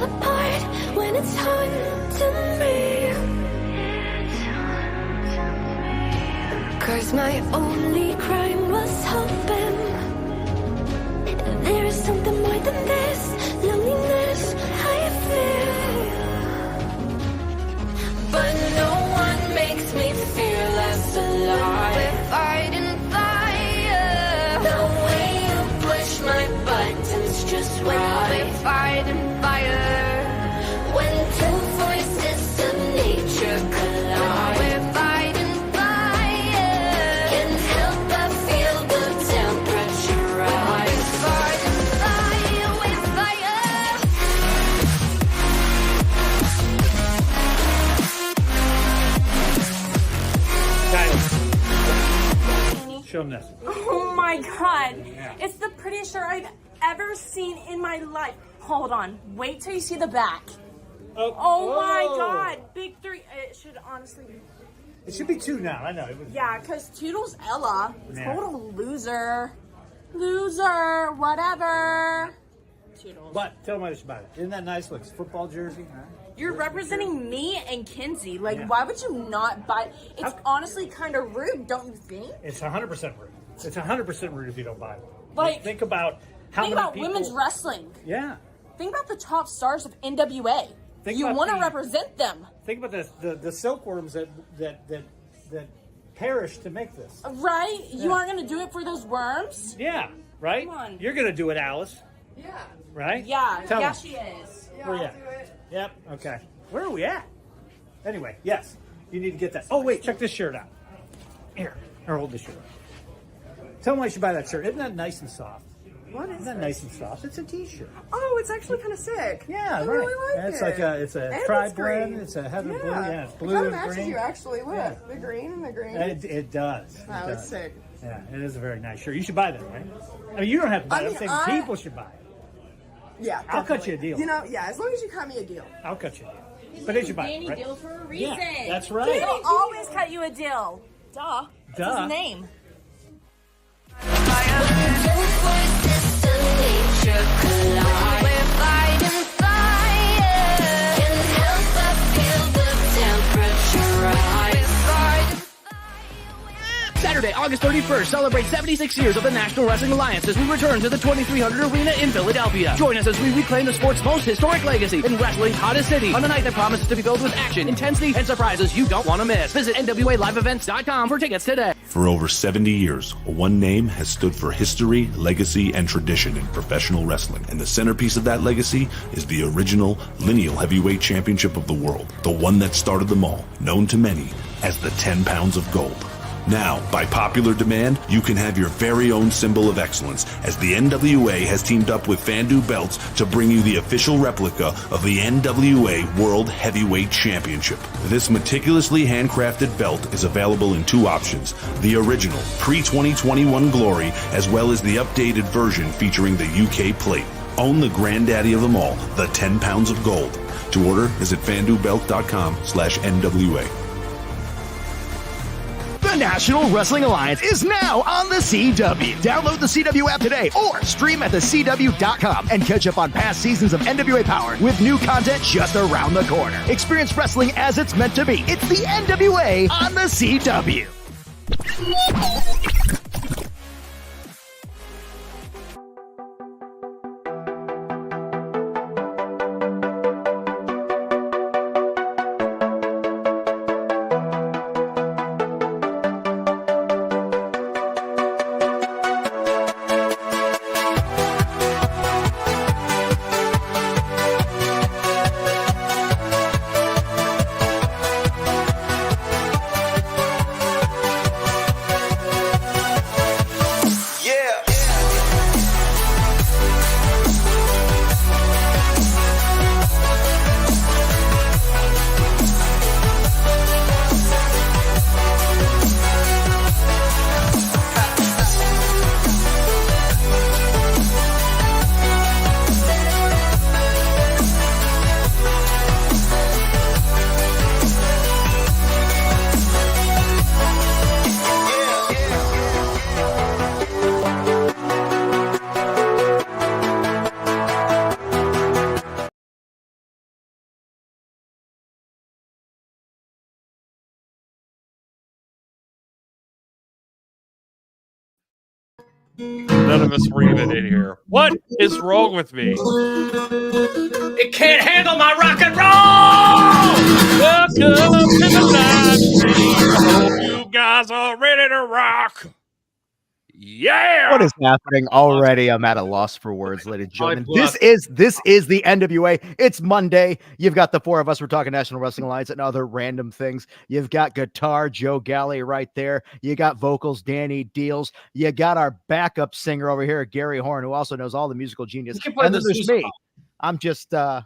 apart when it's home to me. 'Cause my only crime was hoping there is something more than this loneliness I feel. But no one makes me feel less alive. We're fighting fire. The way you push my buttons just right. We're fighting fire. When two forces of nature collide. We're fighting fire. Can't help but feel the temperature rise. We're fighting fire with fire. Guys, show them this. Oh my god. Yeah. It's the prettiest shirt I've ever seen in my life. Hold on. Wait till you see the back. Oh my god. Big three. It should honestly be. It should be 2 now. I know. It was, Yeah, because Toodles Ella. Yeah. Total loser. Loser. Whatever. Toodles. But tell them what it's about it. Isn't that nice? Looks football jersey. Huh? You're representing me and Kinsey. Like, Yeah. why would you not buy? It's honestly kind of rude, don't you think? It's 100% rude. It's 100% rude if you don't buy it. Like, think about how Think many about people, women's wrestling. Yeah. Think about the top stars of NWA. Think You about want to the- represent them, Think about the silkworms that perished to make this. right? You Yeah. aren't going to do it for those worms? Yeah. Right. Come on. You're gonna do it, Alice. Yeah. Right. Yeah, Tell yeah, them. she is. Yeah, Where I'll you at? do it. Yep. Okay. Where are we at? Anyway, yes. You need to get that. Oh wait, check this shirt out. Here, or hold this shirt. Tell them why you should buy that shirt. Isn't that nice and soft? What is Isn't that nice and soft? It's a T-shirt. Oh, it's actually kind of sick. Yeah, I right. really like It's it. like it's a And tri it's green. blend. It's a heaven blue. Yeah, it's It blue kind and of matches green. you actually. Look, Yeah. the green and the green. It does. It Wow, it's does. sick. Yeah, it is a very nice shirt. You should buy that, right? I mean, you don't have to buy it. I'm saying people should buy it. Yeah, I'll cut definitely. you a deal. You know, yeah, as long as you cut me a deal. I'll cut you a deal. But they should buy Danny it, right? Dealz for a reason. Yeah, that's right. He'll always cut you a deal. Duh. That's Duh. his name. Two forces of nature collide. We're fighting fire. Can't help but feel the temperature rise. We're fighting Saturday, August 31st, celebrate 76 years of the National Wrestling Alliance as we return to the 2300 Arena in Philadelphia. Join us as we reclaim the sport's most historic legacy in wrestling's hottest city on a night that promises to be filled with action, intensity, and surprises you don't want to miss. Visit NWALiveEvents.com for tickets today. For over 70 years, one name has stood for history, legacy, and tradition in professional wrestling. And the centerpiece of that legacy is the original lineal heavyweight championship of the world, the one that started them all, known to many as the 10 pounds of gold. Now, by popular demand, you can have your very own symbol of excellence, as the NWA has teamed up with Fandu Belts to bring you the official replica of the NWA World Heavyweight Championship. This meticulously handcrafted belt is available in 2 options: the original pre-2021 Glory, as well as the updated version featuring the UK plate. Own the granddaddy of them all, the 10 pounds of gold. To order, visit fandubelt.com/NWA. The National Wrestling Alliance is now on the CW. Download the CW app today or stream at thecw.com and catch up on past seasons of NWA Power with new content just around the corner. Experience wrestling as it's meant to be. It's the NWA on the CW. None of us were even in here. What is wrong with me? It can't handle my rock and roll! Welcome to the live stream. I hope you guys are ready to rock. Yeah. What is happening already? I'm at a loss for words, ladies and gentlemen. This is the NWA. It's Monday. You've got the four of us. We're talking National Wrestling Alliance and other random things. You've got guitar, Joe Galli right there. You got vocals, Danny Dealz. You got our backup singer over here, Gary Horne, who also knows all the musical genius. And then there's me. I'm just I'm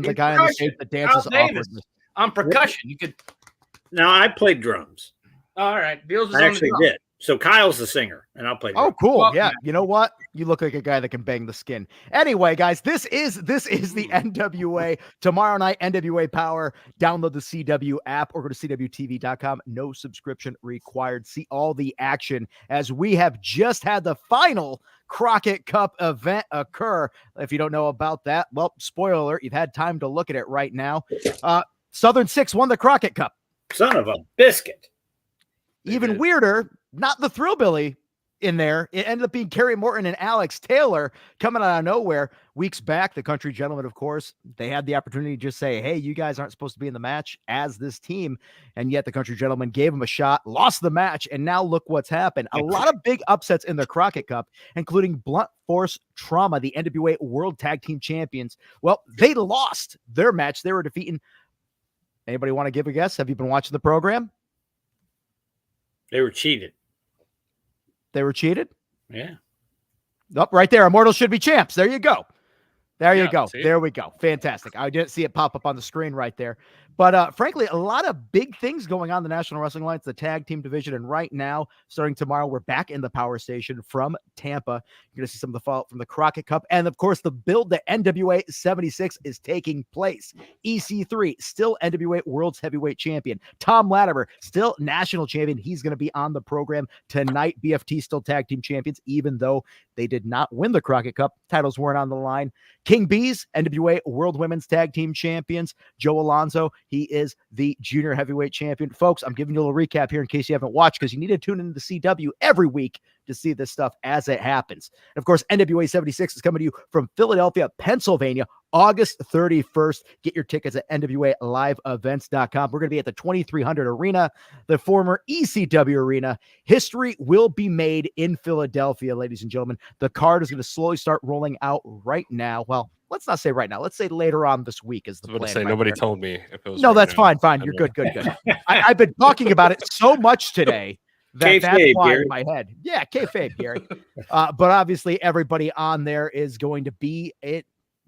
the guy on the stage that dances awkwardness. I'm percussion. You could. No, I played drums. All right, Dealz is I actually did. So Kyle's the singer, and I'll play drums. Oh, cool. Well, Yeah. You know what? You look like a guy that can bang the skin. Anyway, guys, this is the NWA. Tomorrow night, NWA Power. Download the CW app or go to CWTV.com. No subscription required. See all the action as we have just had the final Crockett Cup event occur. If you don't know about that, well, spoiler alert, you've had time to look at it right now. Southern Six won the Crockett Cup. Son of a biscuit. Even weirder, not the Thrillbilly in there. It ended up being Kerry Morton and Alex Taylor coming out of nowhere weeks back. The Country Gentlemen, of course, they had the opportunity to just say, hey, you guys aren't supposed to be in the match as this team. And yet the Country Gentlemen gave them a shot, lost the match, and now look what's happened. A lot of big upsets in the Crockett Cup, including Blunt Force Trauma, the NWA World Tag Team Champions. Well, they lost their match. They were defeating. Anybody want to give a guess? Have you been watching the program? They were cheated. They were cheated? Yeah. Up right there. Immortals should be champs. There you go. There you go. See? There we go. Fantastic. I didn't see it pop up on the screen right there. But frankly, a lot of big things going on in the National Wrestling Alliance, the tag team division. And right now, starting tomorrow, we're back in the Power Station from Tampa. You're going to see some of the fallout from the Crockett Cup. And of course, the build to NWA 76 is taking place. EC3, still NWA World's Heavyweight Champion. Thom Latimer, still National Champion. He's going to be on the program tonight. BFT still tag team champions, even though they did not win the Crockett Cup. Titles weren't on the line. King Bees, NWA World Women's Tag Team Champions. Joe Alonzo, he is the Junior Heavyweight Champion. Folks, I'm giving you a little recap here in case you haven't watched, because you need to tune into the CW every week to see this stuff as it happens. And of course, NWA 76 is coming to you from Philadelphia, Pennsylvania, August 31st. Get your tickets at NWALiveEvents.com. We're going to be at the 2300 Arena, the former ECW Arena. History will be made in Philadelphia, ladies and gentlemen. The card is going to slowly start rolling out right now. Well, let's not say right now. Let's say later on this week is the plan. Say, right nobody there. told me if it was. No, right that's now. fine. Fine. You're good. I've been talking about it so much today. That's why Gary. In my head. Yeah, kayfabe, Gary. But obviously everybody on there is going to be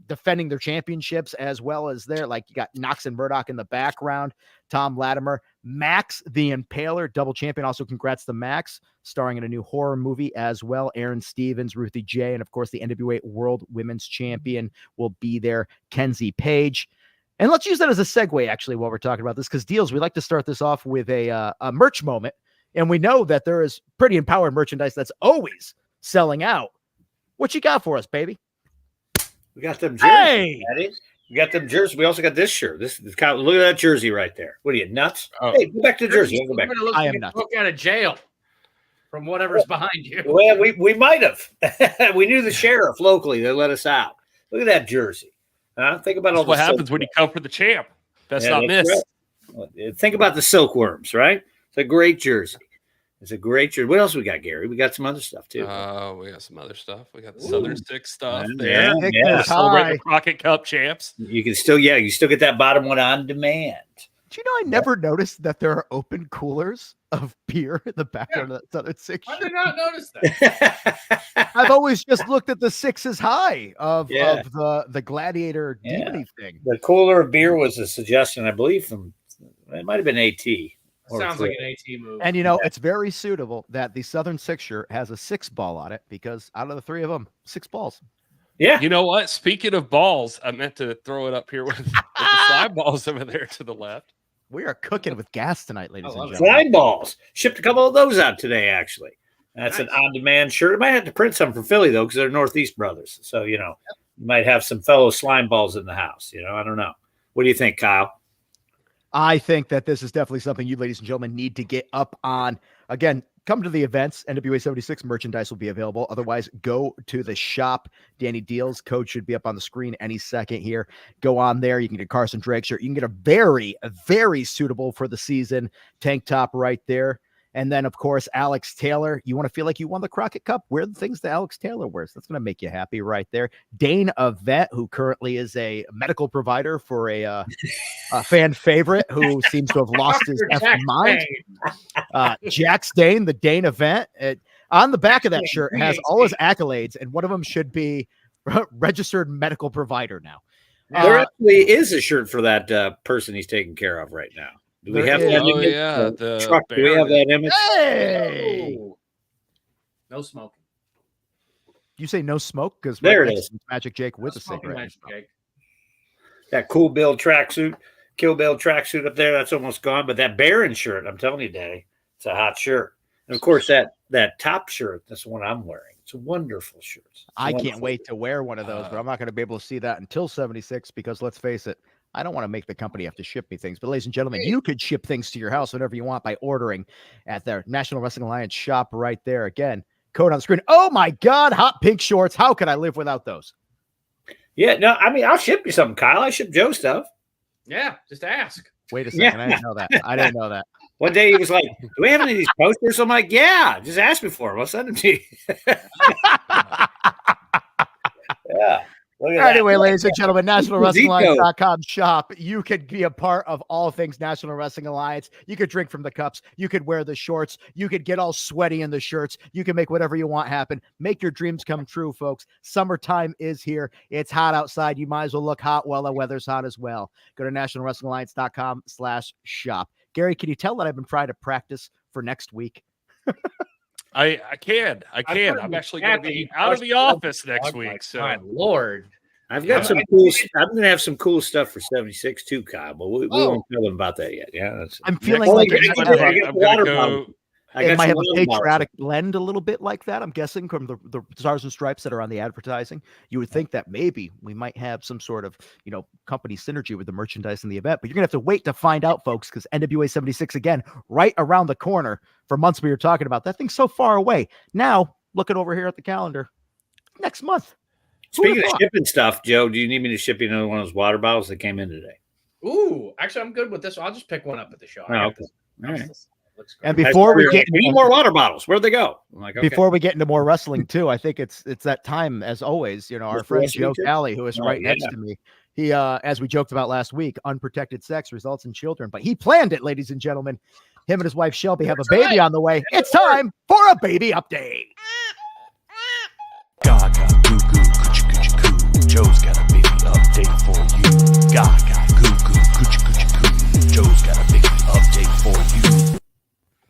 defending their championships, as well as like you got Knox and Murdoch in the background, Thom Latimer, Max the Impaler, double champion. Also congrats to Max, starring in a new horror movie as well. Aaron Stevens, Ruthie J, and of course the NWA World Women's Champion will be there, Kenzie Page. And let's use that as a segue, actually, while we're talking about this, because Dealz, we like to start this off with a merch moment. And we know that there is Pretty Empowered merchandise that's always selling out. What you got for us, baby? We got them jerseys. Hey! We got them jerseys. We also got this shirt. Look at that jersey right there. What are you, nuts? Oh. Hey, go back to the jersey. Go back. I am nuts. Look out of jail from whatever's behind you. Well, we might have. We knew the sheriff locally. They let us out. Look at that jersey. Think about all what happens when you come for the champ. That's not miss. Right. Think about the silkworms, right? It's a great jersey. It's a great jersey. What else we got, Gary? We got some other stuff too. We got some other stuff. We got the Southern Six stuff there. Yeah. Celebrate the Crockett Cup champs. You can still, you still get that bottom one on demand. Do you know I never noticed that there are open coolers of beer in the background of that Southern Six? I did not notice that. I've always just looked at the Sixes High of the Gladiator Demony thing. The cooler of beer was a suggestion, I believe, from it might have been AT. Sounds like an AT move. And it's very suitable that the Southern Six shirt has a 6-ball on it, because out of the three of them, 6 balls. Yeah. You know what? Speaking of balls, I meant to throw it up here with the slide balls over there to the left. We are cooking with gas tonight, ladies and gentlemen. Slide balls. Shipped a couple of those out today, actually. That's nice. An on-demand shirt. I might have to print some from Philly, though, because they're Northeast brothers. So, you might have some fellow slime balls in the house. I don't know. What do you think, Kyle? I think that this is definitely something you, ladies and gentlemen, need to get up on. Again, come to the events. NWA 76 merchandise will be available. Otherwise, go to the shop. Danny Dealz code should be up on the screen any second here. Go on there. You can get a Carson Drake shirt. You can get a very suitable for the season tank top right there. And then, of course, Alex Taylor. You want to feel like you won the Crockett Cup? Wear the things that Alex Taylor wears. That's going to make you happy right there. Dane, a vet who currently is a medical provider for a fan favorite who seems to have lost his mind. Jack Stain, the Dane event. On the back of that shirt has all his accolades, and one of them should be registered medical provider now. There actually is a shirt for that person he's taking care of right now. Do we have that image? Yeah, the truck? Do we have that image? Hey! No smoking. You say no smoke? Because there it is. Magic Jake with No a smoking, cigarette. Magic Jake. That Kill Bill tracksuit up there, that's almost gone. But that Baron shirt, I'm telling you, Danny, it's a hot shirt. And of course, that top shirt, that's the one I'm wearing. It's a wonderful shirt. I can't wait to wear one of those, but I'm not going to be able to see that until 76 because let's face it, I don't want to make the company have to ship me things. But ladies and gentlemen, you could ship things to your house whenever you want by ordering at their National Wrestling Alliance shop right there. Again, code on the screen. Oh my God, hot pink shorts. How could I live without those? Yeah, no, I mean, I'll ship you something, Kyle. I ship Joe stuff. Yeah, just ask. Wait a second. I didn't know that. I didn't know that. One day he was like, do we have any of these posters? I'm like, yeah, just ask me for them. I'll send them to you. Yeah. Anyway, ladies and gentlemen, NationalWrestlingAlliance.com shop. You could be a part of all things National Wrestling Alliance. You could drink from the cups. You could wear the shorts. You could get all sweaty in the shirts. You can make whatever you want happen. Make your dreams come true, folks. Summertime is here. It's hot outside. You might as well look hot while the weather's hot as well. Go to NationalWrestlingAlliance.com/shop. Gary, can you tell that I've been trying to practice for next week? I can. I'm actually going to be out of the office next week. So, my Lord, I've got some cool. I'm going to have some cool stuff for 76 too, Kyle. But we won't tell them about that yet. Yeah, I'm feeling like I'm going to go. It might have a patriotic blend a little bit like that. I'm guessing from the Stars and Stripes that are on the advertising. You would think that maybe we might have some sort of, company synergy with the merchandise in the event, but you're going to have to wait to find out, folks, because NWA 76, again, right around the corner. For months we were talking about that thing's so far away. Now, looking over here at the calendar, next month. Speaking of shipping stuff, Joe, do you need me to ship you another one of those water bottles that came in today? Ooh, actually, I'm good with this. I'll just pick one up at the show. Oh, okay. All right. And before we get, we need more water bottles. Where'd they go? I'm like, okay. Before we get into more wrestling too, I think it's that time as always. Our friend Joe Galli, who is right next to me. He, as we joked about last week, unprotected sex results in children, but he planned it, ladies and gentlemen. Him and his wife Shelby have a baby on the way. It's time for a baby update. Gaga, goo goo, coochie coochie coo. Joe's got a baby update for you. Gaga, goo goo, coochie coochie coo. Joe's got a baby update for you.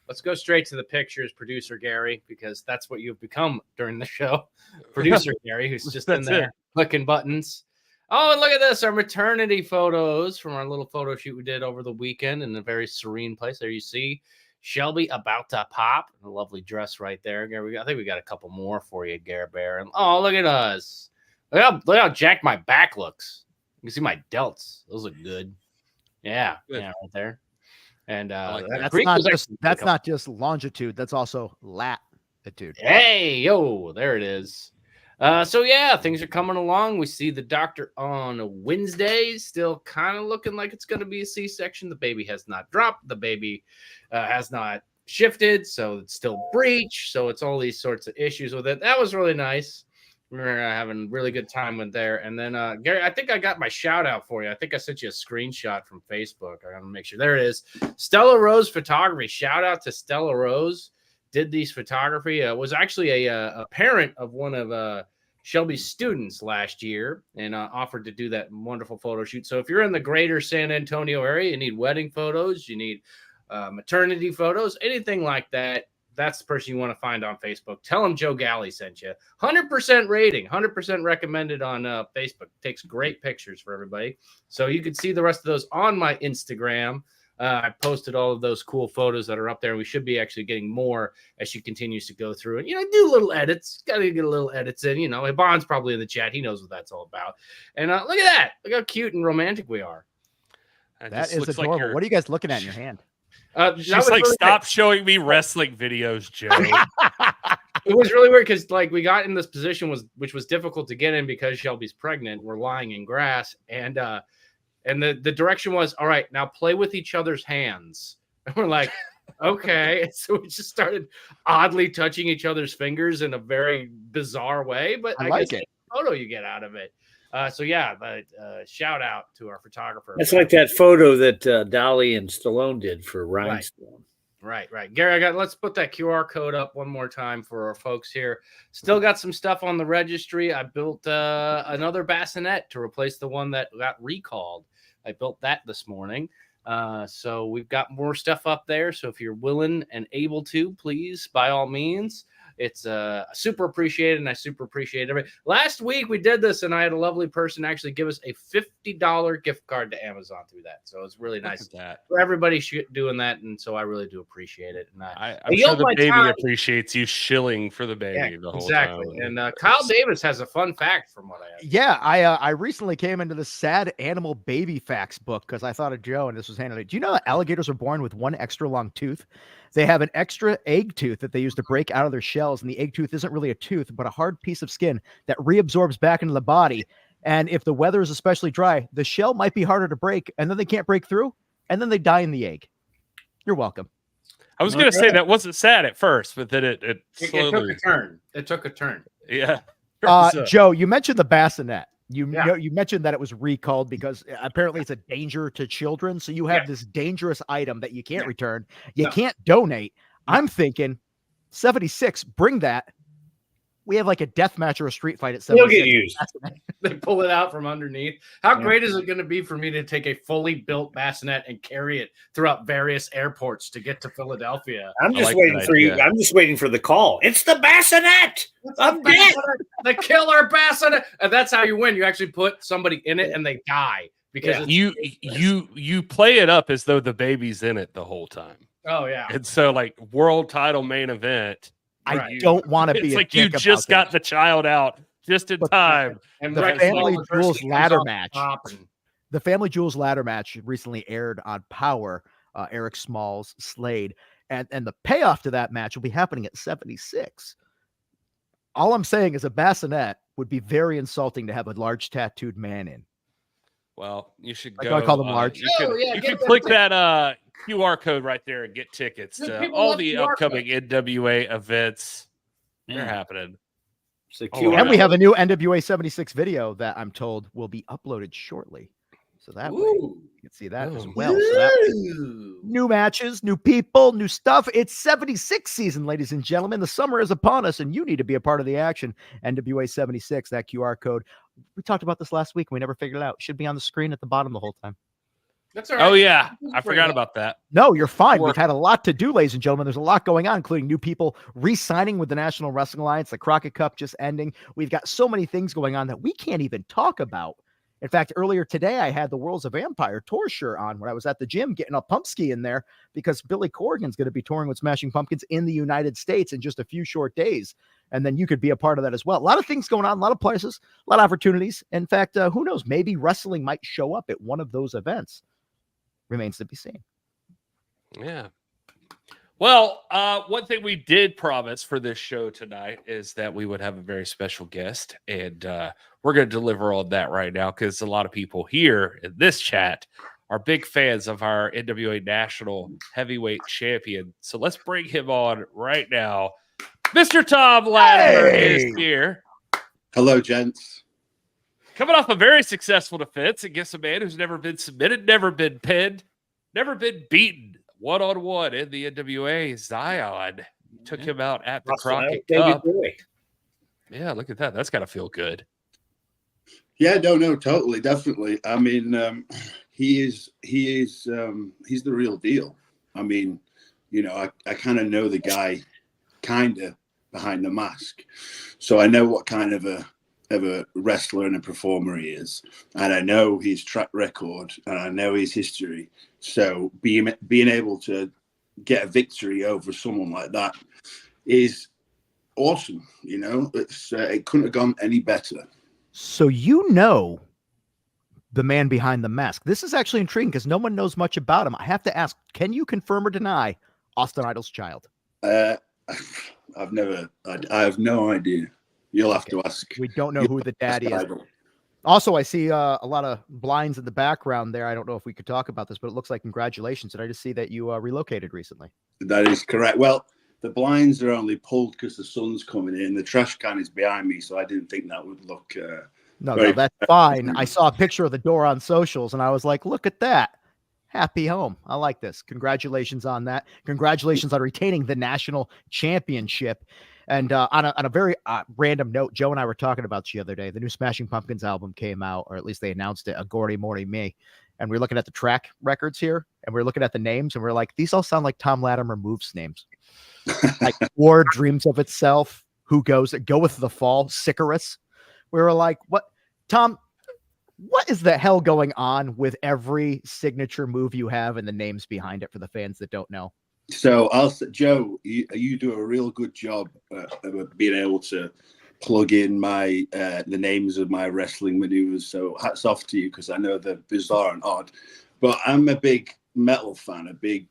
Let's go straight to the pictures, producer Gary, because that's what you've become during the show. Producer Gary, who's just in there clicking buttons. Oh, and look at this, our maternity photos from our little photo shoot we did over the weekend in a very serene place. There you see Shelby about to pop. A lovely dress right there. Gary, I think we got a couple more for you, Gare Bear. And oh, look at us. Look how jacked my back looks. You can see my delts. Those look good. Yeah, right there. And that's not just longitude, that's also latitude. Hey, yo, there it is. So yeah, things are coming along. We see the doctor on Wednesday, still kind of looking like it's going to be a C-section. The baby has not dropped. The baby has not shifted, so it's still breech. So it's all these sorts of issues with it. That was really nice. We're having a really good time with there. And then, Gary, I think I got my shout out for you. I think I sent you a screenshot from Facebook. I got to make sure. There it is. Stella Rose Photography. Shout out to Stella Rose. Did these photography. Was actually a parent of one of Shelby's students last year and offered to do that wonderful photo shoot. So if you're in the greater San Antonio area, you need wedding photos, you need maternity photos, anything like that, that's the person you want to find on Facebook. Tell them Joe Galli sent you. 100% rating, 100% recommended on Facebook. Takes great pictures for everybody. So you can see the rest of those on my Instagram. I posted all of those cool photos that are up there. And we should be actually getting more as she continues to go through and, do little edits. Got to get a little edits in, Bond's probably in the chat. He knows what that's all about. And look at that. Look how cute and romantic we are. That is adorable. What are you guys looking at in your hand? She's like, stop showing me wrestling videos, Joe. It was really weird because like we got in this position which was difficult to get in because Shelby's pregnant. We're lying in grass, and the direction was, all right, now play with each other's hands. And we're like, okay. So we just started oddly touching each other's fingers in a very bizarre way, but I guess the photo you get out of it. So yeah, but shout out to our photographer. It's like that photo that Dolly and Stallone did for Rhinestone. Right. Gary, let's put that QR code up one more time for our folks here. Still got some stuff on the registry. I built another bassinet to replace the one that got recalled. I built that this morning. So we've got more stuff up there. So if you're willing and able to, please, by all means. It's super appreciated, and I super appreciate it. Last week we did this, and I had a lovely person actually give us a $50 gift card to Amazon through that. So it's really nice for everybody doing that, and so I really do appreciate it. And I'm sure the baby appreciates you shilling for the baby the whole time. And Kyle Davis has a fun fact from what I have. Yeah, I recently came into the sad animal baby facts book because I thought of Joe, and this was handed. Do you know that alligators are born with one extra long tooth? They have an extra egg tooth that they use to break out of their shells, and the egg tooth isn't really a tooth, but a hard piece of skin that reabsorbs back into the body. And if the weather is especially dry, the shell might be harder to break, and then they can't break through, and then they die in the egg. You're welcome. I was going to say that wasn't sad at first, but then it slowly took a turn. It took a turn. Yeah. Joe, you mentioned the bassinet. You mentioned that it was recalled because apparently it's a danger to children. So you have this dangerous item that you can't return. You can't donate. I'm thinking 76, bring that. We have like a death match or a street fight at 76. It'll get used. They pull it out from underneath. How great is it going to be for me to take a fully built bassinet and carry it throughout various airports to get to Philadelphia? I'm just waiting for you. I'm just waiting for the call. It's the bassinet of death. The killer bassinet. And that's how you win. You actually put somebody in it and they die because you play it up as though the baby's in it the whole time. Oh yeah. And so like world title main event. I don't want to be. It's like you just got the child out just in time. And the Family Jewels ladder match. The Family Jewels ladder match recently aired on Power. Eric Smalls, Slade, and the payoff to that match will be happening at 76. All I'm saying is a bassinet would be very insulting to have a large tattooed man in. Well, you should I go. call them large. You can click that QR code right there and get tickets to all the upcoming NWA events. They're happening. And we have a new NWA 76 video that I'm told will be uploaded shortly. So that way you can see that as well. So new matches, new people, new stuff. It's 76 season, ladies and gentlemen. The summer is upon us, and you need to be a part of the action. NWA 76, that QR code. We talked about this last week. We never figured it out. It should be on the screen at the bottom the whole time. That's all right. Oh, yeah. I forgot about that. No, you're fine. We've had a lot to do, ladies and gentlemen. There's a lot going on, including new people re-signing with the National Wrestling Alliance, the Crockett Cup just ending. We've got so many things going on that we can't even talk about. In fact, earlier today, I had the Worlds of Empire tour shirt on when I was at the gym getting a pump ski in there because Billy Corgan's going to be touring with Smashing Pumpkins in the United States in just a few short days. And then you could be a part of that as well. A lot of things going on, a lot of places, a lot of opportunities. In fact, who knows? Maybe wrestling might show up at one of those events. Remains to be seen. Yeah. Well, one thing we did promise for this show tonight is that we would have a very special guest, and we're going to deliver on that right now because a lot of people here in this chat are big fans of our NWA National Heavyweight Champion. So let's bring him on right now. Mr. Thom Latimer is here. Hello, gents. Coming off a very successful defense against a man who's never been submitted, never been pinned, never been beaten one-on-one in the NWA. Zion took him out at the Crockett Cup. Yeah, look at that. That's got to feel good. Yeah, no, totally, definitely. I mean, he's the real deal. I mean, you know, I kind of know the guy kind of behind the mask. So I know what kind of a wrestler and a performer he is, and I know his track record, and I know his history. So being able to get a victory over someone like that is awesome. You know, it couldn't have gone any better. So the man behind the mask. This is actually intriguing because no one knows much about him. I have to ask, can you confirm or deny Austin Idol's child? I have no idea. You'll have to ask. We don't know who the daddy is. Also, I see a lot of blinds in the background there. I don't know if we could talk about this, but it looks like congratulations. Did I just see that you relocated recently? That is correct. Well, the blinds are only pulled because the sun's coming in. The trash can is behind me, so I didn't think that would look. No, that's fine. I saw a picture of the door on socials, and I was like, look at that. Happy home. I like this. Congratulations on that. Congratulations on retaining the national championship. And on a very random note, Joe and I were talking about the other day. The new Smashing Pumpkins album came out, or at least they announced it, A Gordy Morty Me. And we're looking at the track records here, and we're looking at the names, and we're like, these all sound like Thom Latimer moves names. Like War, Dreams of Itself, Who Goes, Go With the Fall, Sicarus. We were like, what? Tom, what is the hell going on with every signature move you have and the names behind it for the fans that don't know? So Joe, you do a real good job of being able to plug in my the names of my wrestling maneuvers. So hats off to you, because I know they're bizarre and odd. But I'm a big metal fan, a big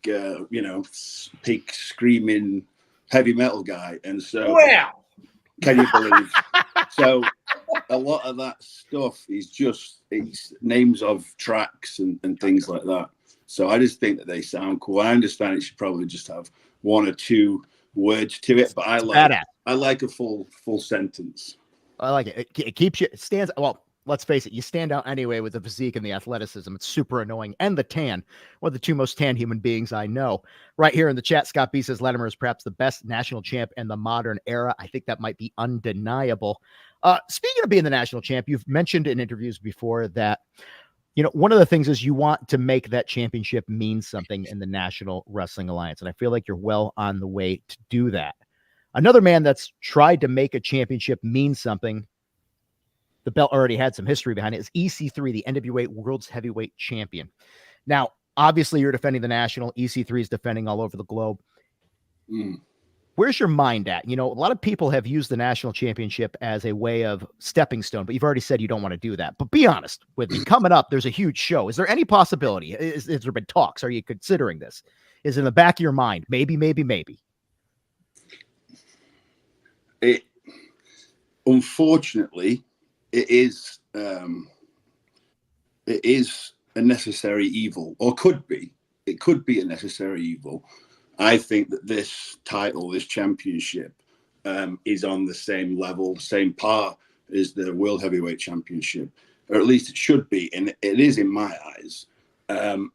big screaming heavy metal guy, and so can you believe? So a lot of that stuff is it's names of tracks and things like that. So I just think that they sound cool. I understand it should probably just have one or two words to it, but I like a full sentence. I like it. It keeps you, it stands. Well, let's face it, you stand out anyway with the physique and the athleticism. It's super annoying. And the tan. One of the two most tan human beings I know. Right here in the chat, Scott B says Latimer is perhaps the best national champ in the modern era. I think that might be undeniable. Speaking of being the national champ, you've mentioned in interviews before that, one of the things is you want to make that championship mean something in the National Wrestling Alliance. And I feel like you're well on the way to do that. Another man that's tried to make a championship mean something, the belt already had some history behind it, is EC3, the NWA World's Heavyweight Champion. Now, obviously, you're defending the national. EC3 is defending all over the globe. Where's your mind at? A lot of people have used the national championship as a way of stepping stone, but you've already said you don't want to do that. But be honest with me. Coming up, there's a huge show. Is there any possibility? Has there been talks? Are you considering this? Is it in the back of your mind? Maybe. Unfortunately, it is a necessary evil, or could be. It could be a necessary evil. I think that this title, this championship, is on the same level, same par as the World Heavyweight Championship, or at least it should be, and it is in my eyes. I'm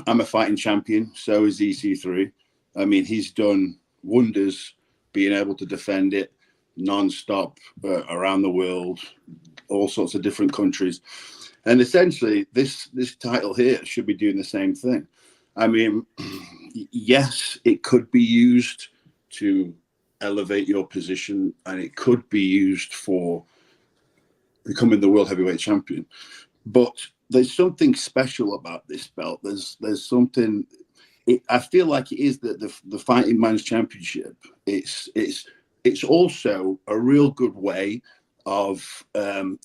a fighting champion, so is EC3. I mean, he's done wonders being able to defend it non-stop around the world, all sorts of different countries. And essentially, this title here should be doing the same thing. I mean, yes, it could be used to elevate your position, and it could be used for becoming the World Heavyweight Champion. But there's something special about this belt. There's something. I feel like it is the fighting man's championship. It's also a real good way of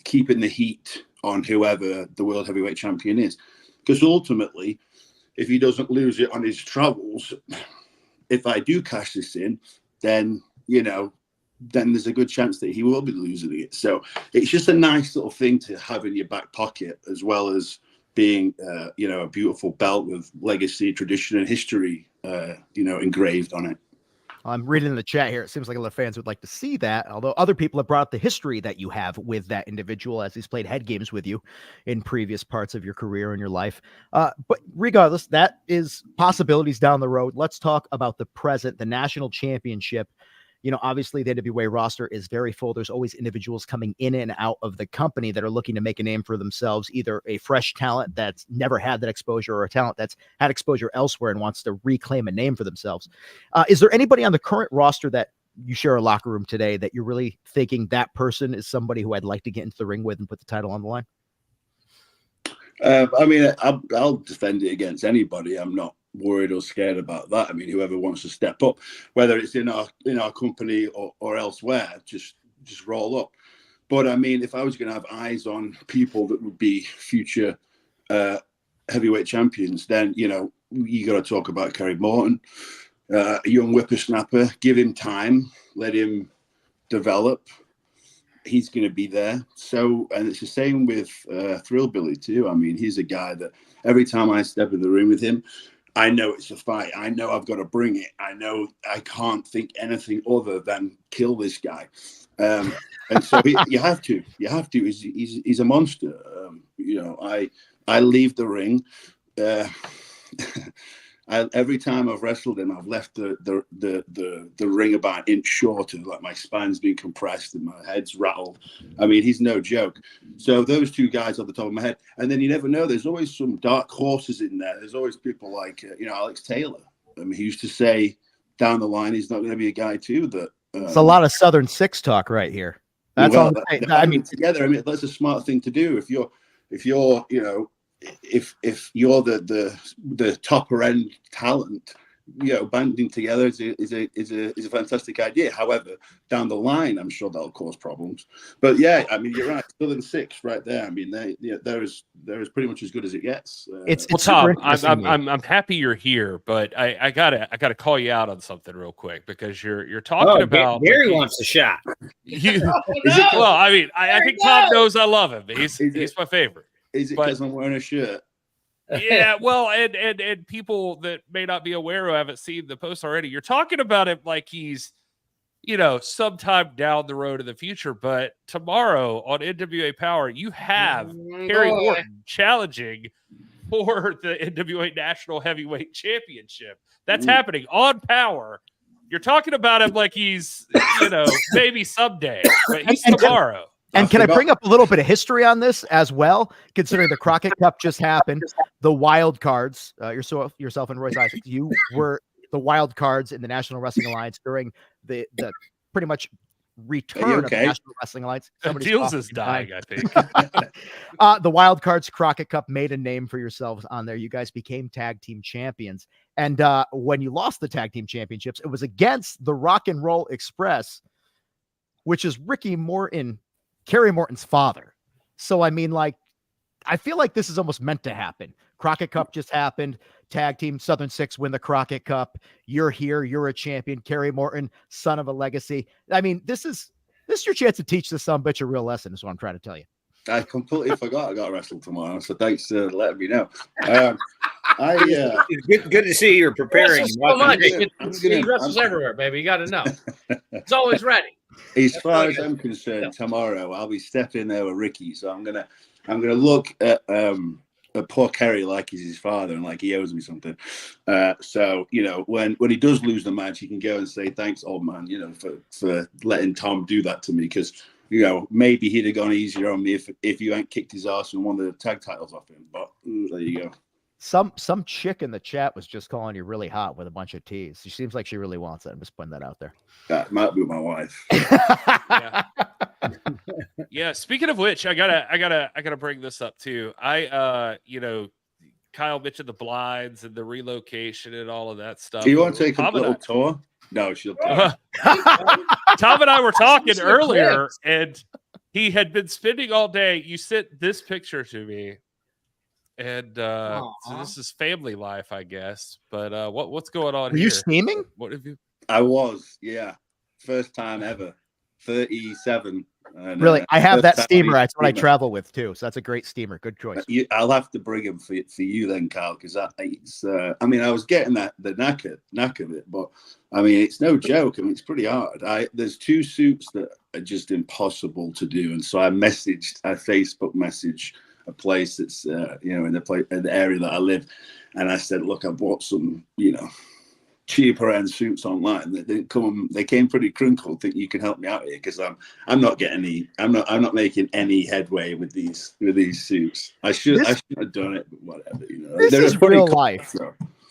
keeping the heat on whoever the World Heavyweight Champion is, because ultimately, if he doesn't lose it on his travels, if I do cash this in, then there's a good chance that he will be losing it. So it's just a nice little thing to have in your back pocket, as well as being, a beautiful belt with legacy, tradition, and history, engraved on it. I'm reading in the chat here. It seems like a lot of fans would like to see that, although other people have brought up the history that you have with that individual as he's played head games with you in previous parts of your career and your life. But regardless, that is possibilities down the road. Let's talk about the present, the national championship. Obviously the NWA roster is very full. There's always individuals coming in and out of the company that are looking to make a name for themselves, either a fresh talent that's never had that exposure or a talent that's had exposure elsewhere and wants to reclaim a name for themselves. Is there anybody on the current roster that you share a locker room today that you're really thinking that person is somebody who I'd like to get into the ring with and put the title on the line? I mean, I'll defend it against anybody. I'm not worried or scared about that. I mean, whoever wants to step up, whether it's in our company or elsewhere, just roll up. But I mean, if I was going to have eyes on people that would be future heavyweight champions, then, you know, you got to talk about Kerry Morton, a young whippersnapper. Give him time, let him develop. He's going to be there. So, and it's the same with Thrillbilly too. I mean, he's a guy that every time I step in the room with him, I know it's a fight. I know I've got to bring it. I know I can't think anything other than kill this guy. And so you have to. He's a monster. You know, I leave the ring. Every time I've wrestled him, I've left the ring about an inch shorter. Like my spine's been compressed and my head's rattled. I mean, he's no joke. So those two guys off the top of my head, and then you never know. There's always some dark horses in there. There's always people like you know, Alex Taylor. I mean, he used to say down the line he's not going to be a guy too that. It's a lot of Southern Six talk right here. That's all. I mean, together. I mean, that's a smart thing to do. If you're, you know, if you're the topper end talent, you know, banding together is a fantastic idea. However, down the line, I'm sure that'll cause problems. But yeah, I mean, you're right. Southern Six, right there. I mean, they're as pretty much as good as it gets. It's Tom. I'm happy you're here, but I gotta call you out on something real quick because you're talking about Gary wants a shot. Well, I mean, I think Tom knows I love him. He's my favorite. Is it because I'm wearing a shirt? Yeah, well, and people that may not be aware who haven't seen the post already, you're talking about him like he's, you know, sometime down the road in the future. But tomorrow on NWA Power, you have Gary Horne challenging for the NWA National Heavyweight Championship. That's happening on Power. You're talking about him like he's, you know, maybe someday, but he's tomorrow. And can I bring up a little bit of history on this as well, considering the Crockett Cup just happened, the wild cards, yourself and Royce Isaacs, you were the wild cards in the National Wrestling Alliance during the pretty much return of the National Wrestling Alliance. Dealz is dying, I think. The wild cards Crockett Cup made a name for yourselves on there. You guys became tag team champions. And when you lost the tag team championships, it was against the Rock and Roll Express, which is Kerry Morton's father. So, I mean, like, I feel like this is almost meant to happen. Crockett Cup just happened. Tag team Southern Six win the Crockett Cup. You're here. You're a champion. Kerry Morton, son of a legacy. I mean, this is your chance to teach this son bitch a real lesson is what I'm trying to tell you. I completely forgot I got to wrestle tomorrow. So thanks for letting me know. It's good to see you're preparing. So much. He wrestles everywhere, baby. You got to know. It's always ready. As far as I'm concerned, tomorrow I'll be stepping there with Ricky. So I'm gonna look at poor Kerry like he's his father and like he owes me something. So you know, when he does lose the match, he can go and say thanks, old man. You know, for letting Tom do that to me, because you know maybe he'd have gone easier on me if you hadn't kicked his ass and won the tag titles off him. But there you go. Some chick in the chat was just calling you really hot with a bunch of T's. She seems like she really wants it. I'm just putting that out there. That might be my wife. Yeah. Speaking of which, I gotta bring this up too. You know, Kyle mentioned the blinds and the relocation and all of that stuff. Do you want to take a little tour? No, she'll. Tom and I were talking earlier, and he had been spending all day. You sent this picture to me. And so this is family life, I guess. But what's going on here? Are you steaming? What have you? I was, yeah. First time ever. 37. And, really? I have that steamer. That's what I travel with too. So that's a great steamer. Good choice. I'll have to bring him for you then, Kyle, because it's. I mean, I was getting the knack of it, but I mean, it's no joke. I mean, it's pretty hard. There's two suits that are just impossible to do, and so I Facebook message a place that's you know in the area that I live, and I said, look, I bought some cheaper end suits online. They came pretty crinkled. Think you can help me out here because I'm not making any headway with these suits. I should have done it, but whatever. You know, this is real life.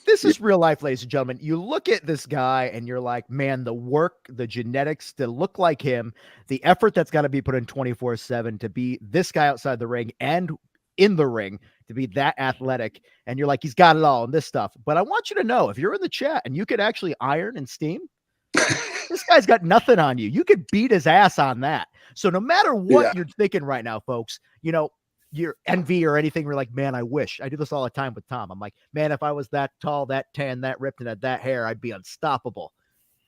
This is real life, ladies and gentlemen. You look at this guy and you're like, man, the work, the genetics to look like him, the effort that's got to be put in 24/7 to be this guy outside the ring and in the ring to be that athletic. And you're like, he's got it all and this stuff. But I want you to know, if you're in the chat and you could actually iron and steam, This guy's got nothing on you. You could beat his ass on that. So no matter what you're thinking right now, folks, you know, your envy or anything, we're like, man, I wish. I do this all the time with Tom. I'm like, man, if I was that tall, that tan, that ripped, and had that hair, I'd be unstoppable.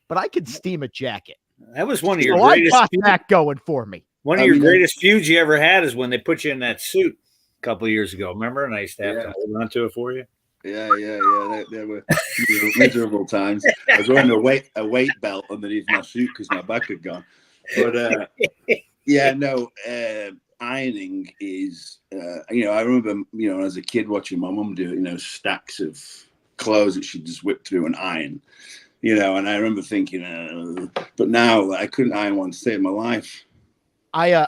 But I could steam a jacket. That was one of your so greatest. I got that going for me. One of your greatest feuds you ever had is when they put you in that suit a couple of years ago. Remember? And I used to have to hold on to it for you. Yeah. They were miserable times. I was wearing a weight belt underneath my suit because my back had gone. But ironing is, I remember, as a kid watching my mum do, stacks of clothes that she'd just whip through and iron, and I remember thinking, but now I couldn't iron one to save my life. I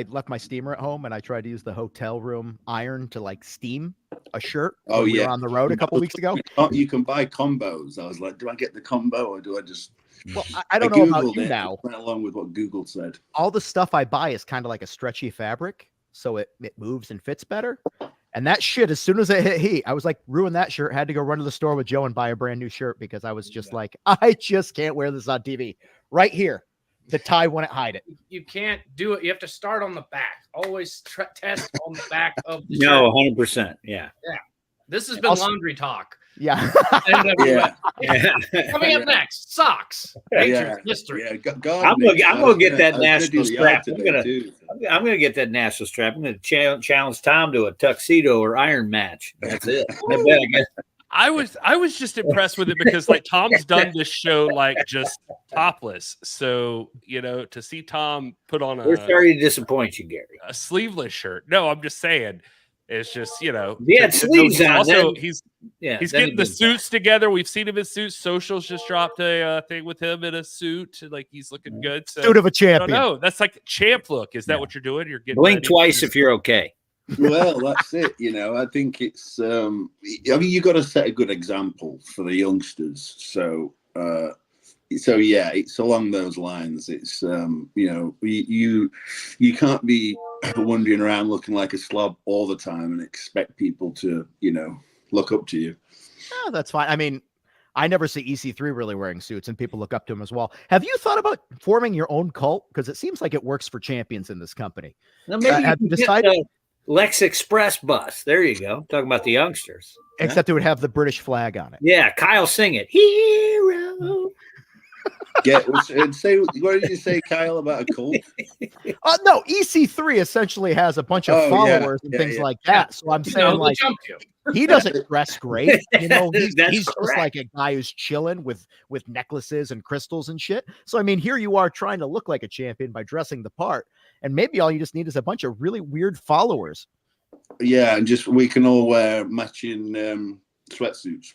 left my steamer at home and I tried to use the hotel room iron to like steam a shirt. We were on the road a couple weeks ago. You can buy combos. I was like, do I get the combo or do I just? Well, I don't know about you now. Went along with what Google said. All the stuff I buy is kind of like a stretchy fabric, so it moves and fits better. And that shit, as soon as it hit heat, I was like, ruin that shirt. Had to go run to the store with Joe and buy a brand new shirt because I was just like, I just can't wear this on TV. Right here, the tie wouldn't hide it. You can't do it. You have to start on the back. Always test on the back of the No, 100%. Yeah. This has been laundry talk. Yeah. Coming up next, socks. History. I'm gonna get that national strap. I'm gonna get that national strap. I'm gonna challenge Tom to a tuxedo or iron match. That's it. I was just impressed with it because like Tom's done this show like just topless. So, to see Tom put on we're sorry to disappoint you, Gary. A sleeveless shirt. No, I'm just saying. It's just, he had sleeves on. Also, he's getting the suits together. We've seen him in suits. Socials just dropped a thing with him in a suit. Like he's looking good. So, suit of a champion. No, that's like champ look. Is that what you're doing? You're getting blink twice if you're okay. Well, that's it. I think it's. You got to set a good example for the youngsters. So it's along those lines. It's you can't be wandering around looking like a slob all the time and expect people to look up to you. Oh, that's fine. I mean, I never see EC3 really wearing suits and people look up to him as well. Have you thought about forming your own cult? Because it seems like it works for champions in this company. Now maybe have you decided Lex Express bus. There you go. Talking about the youngsters. Except it would have the British flag on it. Yeah, Kyle, sing it. Hero. What did you say, Kyle, about a cult? No, EC3 essentially has a bunch of followers and things like that. So I'm saying, like, he doesn't dress great. He's just like a guy who's chilling with necklaces and crystals and shit. So I mean, here you are trying to look like a champion by dressing the part, and maybe all you just need is a bunch of really weird followers. Yeah, and just we can all wear matching sweatsuits.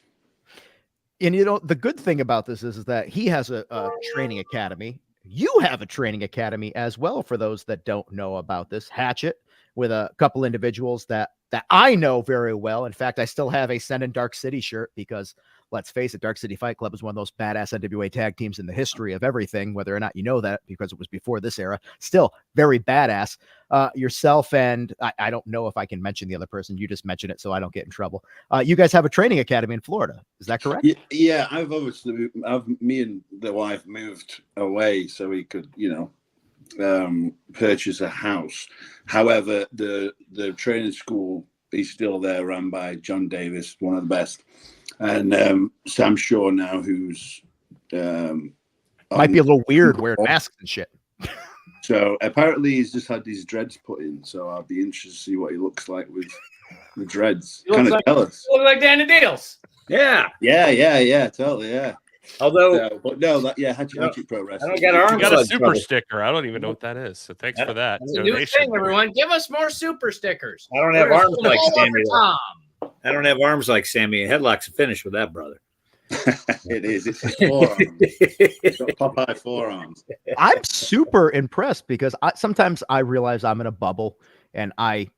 And the good thing about this is that he has a training academy. You have a training academy as well. For those that don't know about this, Hatchet, with a couple individuals that I know very well. In fact, I still have a Send in Dark City shirt because, let's face it, Dark City Fight Club is one of those badass NWA tag teams in the history of everything, whether or not you know that because it was before this era. Still very badass. Yourself and I don't know if I can mention the other person. You just mentioned it so I don't get in trouble. You guys have a training academy in Florida. Is that correct? Yeah, me and the wife moved away so we could, purchase a house. However, the training school is still there, run by John Davis, one of the best, and Sam Shaw now, who's might be a little weird wearing masks and shit. So apparently he's just had these dreads put in. So I'll be interested to see what he looks like with the dreads. Kind of jealous. Look like Danny Dealz. Yeah, totally, yeah. Although, but no, Hatchet Pro Wrestling. I got a super sticker. I don't even know what that is. So thanks for that. New thing, everyone. Give us more super stickers. I don't have arms like Sammy. I don't have arms like Sammy. Headlock's a finish with that, brother. It is. It's his forearms. Popeye forearms. I'm super impressed because sometimes I realize I'm in a bubble. And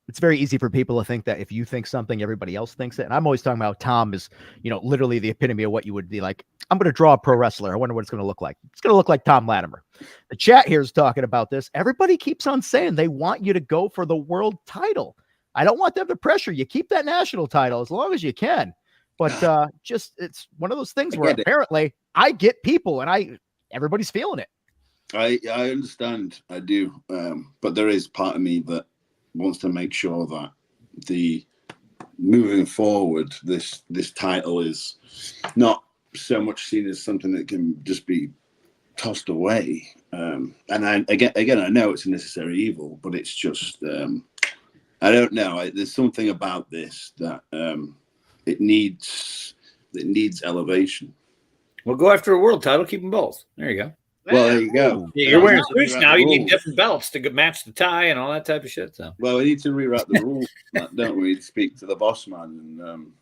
it's very easy for people to think that if you think something, everybody else thinks it. And I'm always talking about Tom is, literally the epitome of what you would be like. I'm going to draw a pro wrestler. I wonder what it's going to look like. It's going to look like Thom Latimer. The chat here is talking about this. Everybody keeps on saying they want you to go for the world title. I don't want them to pressure you. Keep that national title as long as you can. But it's one of those things where apparently I get people and everybody's feeling it. I understand, I do, but there is part of me that wants to make sure that the moving forward, this title is not so much seen as something that can just be tossed away. And again, I know it's a necessary evil, but it's just I don't know. There's something about this that it needs elevation. We'll go after a world title. Keep them both. There you go. Well, there you go. Yeah, you're wearing suits now. You need different belts to match the tie and all that type of shit. So, well, we need to rewrite the rules, don't we? Speak to the boss man. And,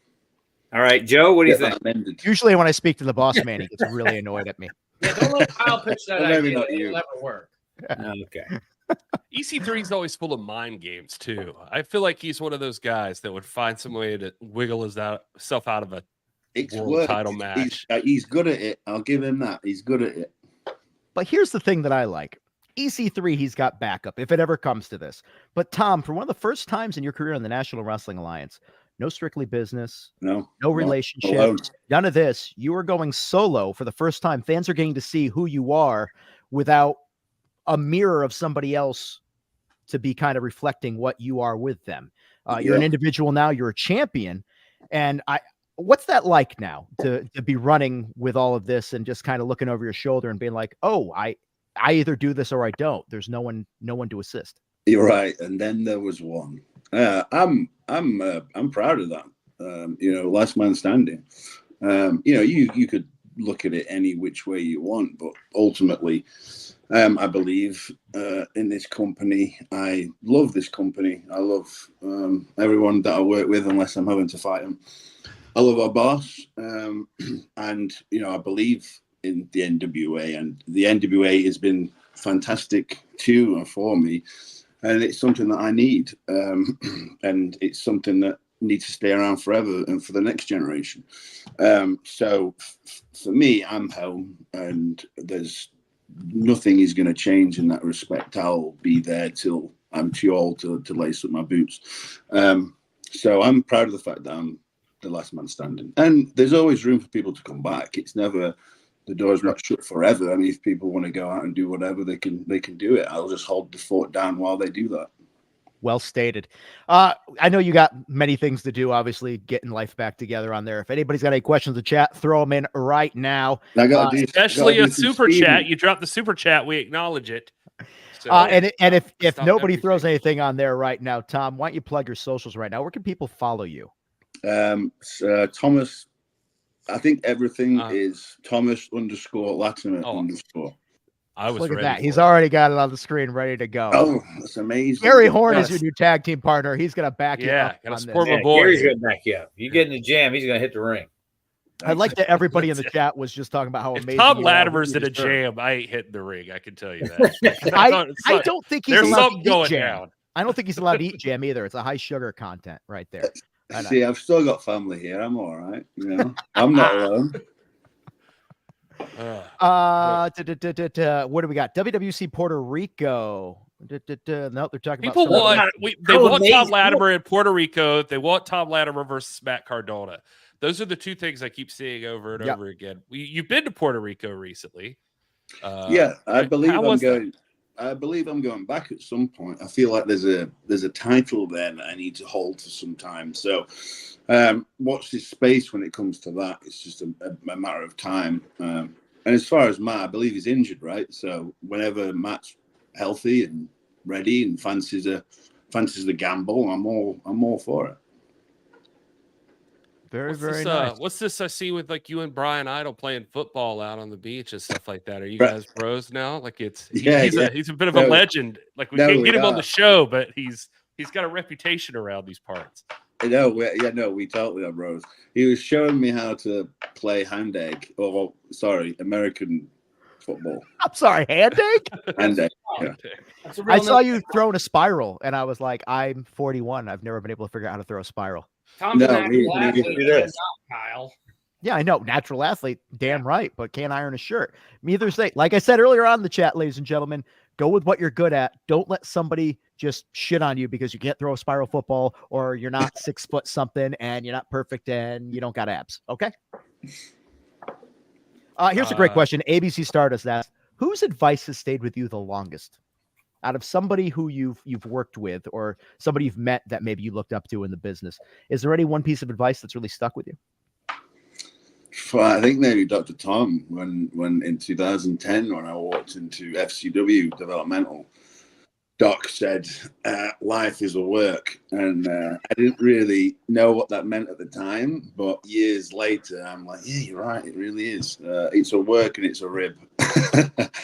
all right, Joe, what do you think? Usually, when I speak to the boss man, he gets really annoyed at me. Yeah, don't let Kyle pitch that Well, maybe idea. not you. It'll never work. Okay. EC3 is always full of mind games too. I feel like he's one of those guys that would find some way to wiggle himself out of a world title match. He's good at it. I'll give him that. He's good at it. But here's the thing that I like. EC3, he's got backup if it ever comes to this. But Tom, for one of the first times in your career in the National Wrestling Alliance, no strictly business, no relationship, alone. None of this. You are going solo for the first time. Fans are getting to see who you are without a mirror of somebody else to be kind of reflecting what you are with them. You're an individual now. You're a champion. And what's that like now to be running with all of this and just kind of looking over your shoulder and being like, oh, I either do this or I don't. There's no one to assist. You're right. And then there was one. I'm proud of that. Last man standing. You could look at it any which way you want, but ultimately, I believe in this company. I love this company. I love everyone that I work with, unless I'm having to fight them. I love our boss, and I believe in the NWA, and the NWA has been fantastic to and for me, and it's something that I need, and it's something that needs to stay around forever and for the next generation. So for me, I'm home, and there's nothing is going to change in that respect. I'll be there till I'm too old to lace up my boots. So I'm proud of the fact that I'm the last man standing, and there's always room for people to come back. It's never, the door's not shut forever. I mean, if people want to go out and do whatever, they can do it. I'll just hold the fort down while they do that. Well stated. I know you got many things to do, obviously, getting life back together on there. If anybody's got any questions in the chat, throw them in right now. Especially a super chat. You drop the super chat, we acknowledge it. So, and if nobody throws anything on there right now, Tom, why don't you plug your socials right now? Where can people follow you? Thomas, I think everything is Thomas _Latimer _. I was Look at ready that. He's already got it on the screen, ready to go. Oh, that's amazing. Gary Horne is your new tag team partner. He's going to back you up. Gotta on support this. my boy. Gary's going to back you up. You get in the jam, he's going to hit the ring. I like that everybody in the chat was just talking about how If amazing. Thom Latimer's in a jam, I ain't hitting the ring. I can tell you that. I don't think he's there's allowed something to eat going jam. down. I don't think he's allowed to eat jam either. It's a high sugar content right there. See, I've still got family here. I'm all right. I'm not alone. What do we got? WWC Puerto Rico. No, they're talking People about they want Thom Latimer in Puerto Rico. They want Thom Latimer versus Matt Cardona. Those are the two things I keep seeing over and over again. You've been to Puerto Rico recently. Yeah, I believe I'm going back at some point. I feel like there's a title there that I need to hold for some time. So watch this space when it comes to that. It's just a matter of time. And as far as Matt, I believe he's injured, right? So whenever Matt's healthy and ready and fancies the gamble, I'm all for it. Very nice. What's this I see with like you and Brian Idol playing football out on the beach and stuff like that? Are you guys bros now? Like he's a bit of a legend. Like we can't get him on the show, but he's got a reputation around these parts. We totally are bros. He was showing me how to play hand egg, American football. I'm sorry, hand egg? Hand egg. Yeah. I saw you throwing a spiral, and I was like, I'm 41. I've never been able to figure out how to throw a spiral. Tom's an actual athlete, Kyle. Yeah, I know. Natural athlete. Damn right. But can't iron a shirt. Neither say. Like I said earlier on in the chat, ladies and gentlemen, go with what you're good at. Don't let somebody just shit on you because you can't throw a spiral football or you're not 6 foot something and you're not perfect and you don't got abs. Okay? Here's a great question. ABC Stardust asked, whose advice has stayed with you the longest? Out of somebody who you've worked with or somebody you've met that maybe you looked up to in the business, is there any one piece of advice that's really stuck with you? Well, I think maybe Dr. Thom, when in 2010, when I walked into FCW developmental, Doc said, life is a work. And I didn't really know what that meant at the time, but years later, I'm like, yeah, you're right. It really is. It's a work and it's a rib.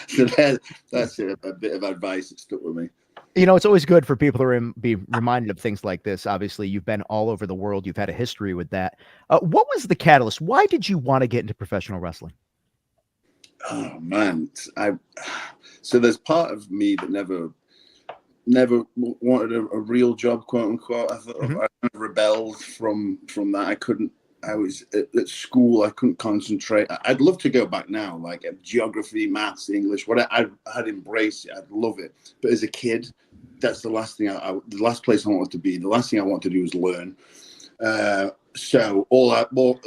So that's a bit of advice that stuck with me. You know, it's always good for people to be reminded of things like this. Obviously, you've been all over the world. You've had a history with that. What was the catalyst? Why did you want to get into professional wrestling? Oh, man. So there's part of me that never wanted a real job, quote unquote. I thought I kind of rebelled from that. I was at school. I couldn't concentrate. I'd love to go back now, like geography, maths, English. I'd embrace it. I'd love it. But as a kid, that's the last thing. The last place I wanted to be. The last thing I wanted to do was learn. So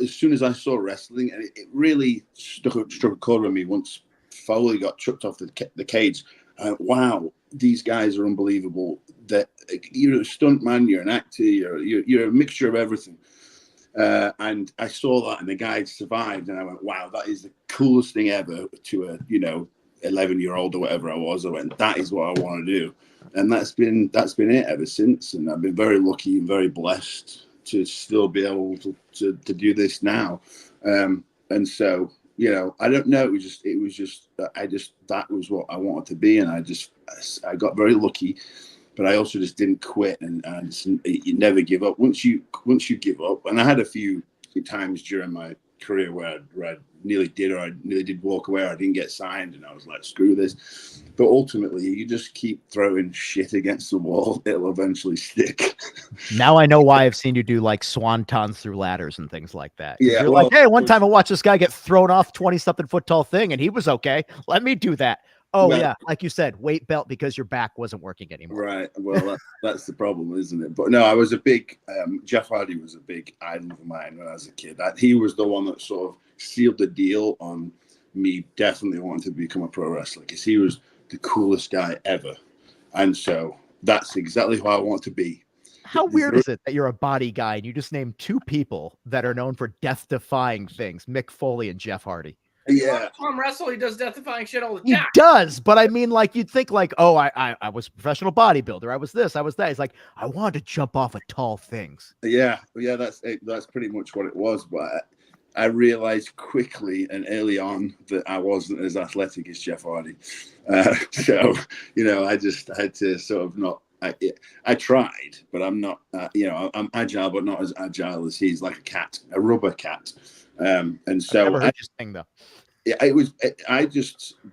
as soon as I saw wrestling, and it really struck a chord with me once Foley got chucked off the cage. Wow, these guys are unbelievable. That you're a stunt man, you're an actor, you're a mixture of everything. And I saw that, and the guy survived, and I went, wow, that is the coolest thing ever to a 11-year-old or whatever I was. I went, that is what I want to do, and that's been it ever since. And I've been very lucky and very blessed to still be able to do this now. And so, I don't know. It was just that was what I wanted to be, and I got very lucky. But I also just didn't quit, and you never give up. Once you give up, and I had a few times during my career where I nearly did walk away, or I didn't get signed, and I was like, screw this. But ultimately, you just keep throwing shit against the wall; it'll eventually stick. Now I know why I've seen you do like swantons through ladders and things like that. Yeah, you're like, hey, one time I watched this guy get thrown off 20-something foot tall thing, and he was okay. Let me do that. Oh, well, yeah. Like you said, weight belt because your back wasn't working anymore. Right. Well, that's the problem, isn't it? But no, I was a big, Jeff Hardy was a big idol of mine when I was a kid. He was the one that sort of sealed the deal on me definitely wanting to become a pro wrestler, because he was the coolest guy ever. And so that's exactly who I want to be. How weird is it that you're a body guy and you just named two people that are known for death-defying things, Mick Foley and Jeff Hardy? Yeah, Tom Russell, he does death-defying shit all the time. He does, but I mean, like, you'd think like, oh, I was a professional bodybuilder. I was this, I was that. He's like, I wanted to jump off of tall things. Yeah, that's pretty much what it was. But I realized quickly and early on that I wasn't as athletic as Jeff Hardy. So, I just had to sort of not. I tried, but I'm not. I'm agile, but not as agile as he's. Like a cat, a rubber cat. And so I've never heard you sing though.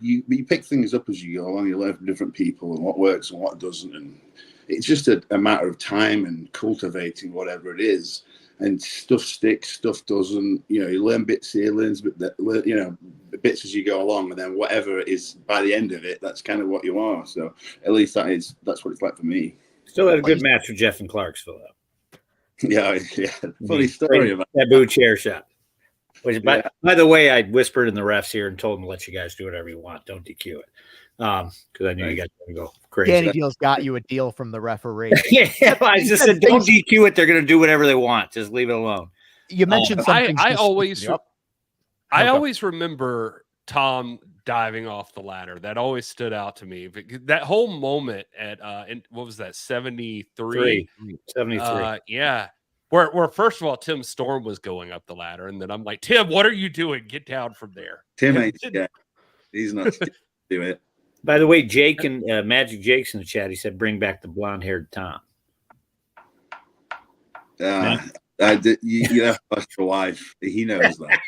You pick things up as you go along. You learn from different people and what works and what doesn't, and it's just a matter of time and cultivating whatever it is. And stuff sticks, stuff doesn't. You learn bits here, bits as you go along, and then whatever it is by the end of it, that's kind of what you are. So at least that's what it's like for me. Still had a good match with Jeff in Clarksville, though. Yeah. Funny story about taboo chair shot. Which, by the way, I whispered in the refs here and told them to let you guys do whatever you want. Don't DQ it. Because I knew you guys were going to go crazy. Danny Dealz got you a deal from the referee. Yeah, I just said, don't DQ it. They're going to do whatever they want. Just leave it alone. You mentioned something. I always remember Tom diving off the ladder. That always stood out to me. That whole moment at, what was that, 73? 73. Yeah. Where first of all, Tim Storm was going up the ladder, and then I'm like, Tim, what are you doing? Get down from there. Tim ain't scared. He's not scared to do it. By the way, Jake and Magic Jake's in the chat. He said, "Bring back the blonde-haired Tom." I did. That's for life. He knows that.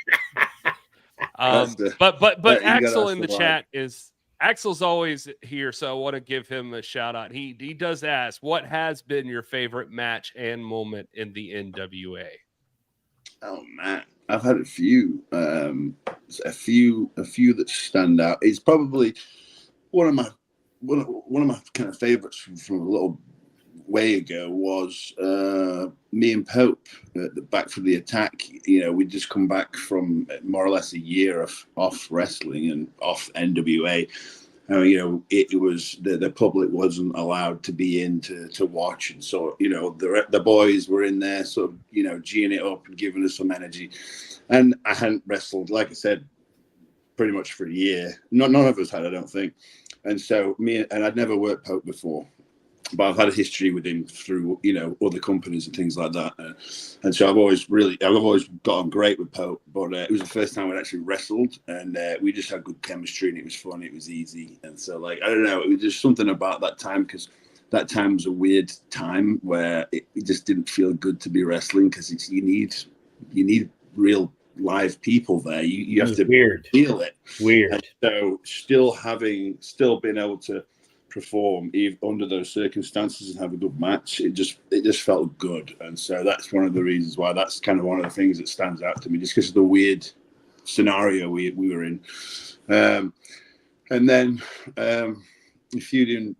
But Axel in the chat is. Axel's always here, so I want to give him a shout out. He does ask, what has been your favorite match and moment in the NWA? Oh man, I've had a few that stand out. It's probably one of my kind of favorites from a little way ago was me and Pope back from the attack. You know, we'd just come back from more or less a year off wrestling and off NWA. You know, it was the public wasn't allowed to be in to watch, and so you know the boys were in there, sort of geeing it up and giving us some energy. And I hadn't wrestled, like I said, pretty much for a year. None of us had, I don't think. And so I'd never worked Pope before, but I've had a history with him through other companies and things like that. And so I've always got on great with Pope. But it was the first time we'd actually wrestled, and we just had good chemistry, and it was fun. It was easy, and so I don't know, it was just something about that time, because that time was a weird time where it just didn't feel good to be wrestling, because you need real live people there. You have to feel it. Weird. And so still being able to perform even under those circumstances and have a good match, it just felt good. And so that's one of the reasons why that's kind of one of the things that stands out to me, just because of the weird scenario we were in. And then feuding,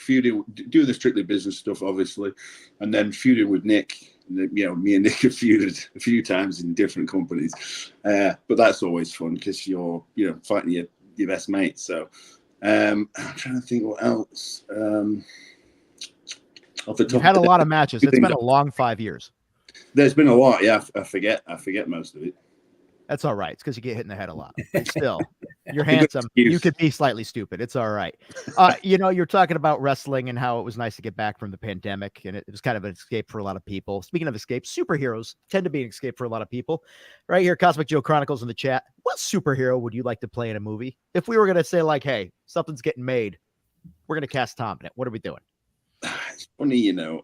doing the Strictly Business stuff, obviously, and then feuding with Nick. Me and Nick have feuded a few times in different companies, but that's always fun because you're fighting your best mate. So I'm trying to think what else. You've had a lot of matches. It's been a long 5 years. There's been a lot. Yeah, I forget most of it. That's all right. It's because you get hit in the head a lot. But still, you're handsome. You could be slightly stupid. It's all right. You're talking about wrestling and how it was nice to get back from the pandemic, and it was kind of an escape for a lot of people. Speaking of escape, superheroes tend to be an escape for a lot of people. Right here, Cosmic Joe Chronicles in the chat. What superhero would you like to play in a movie? If we were going to say, like, hey, something's getting made, we're going to cast Thom in it. What are we doing? It's funny, I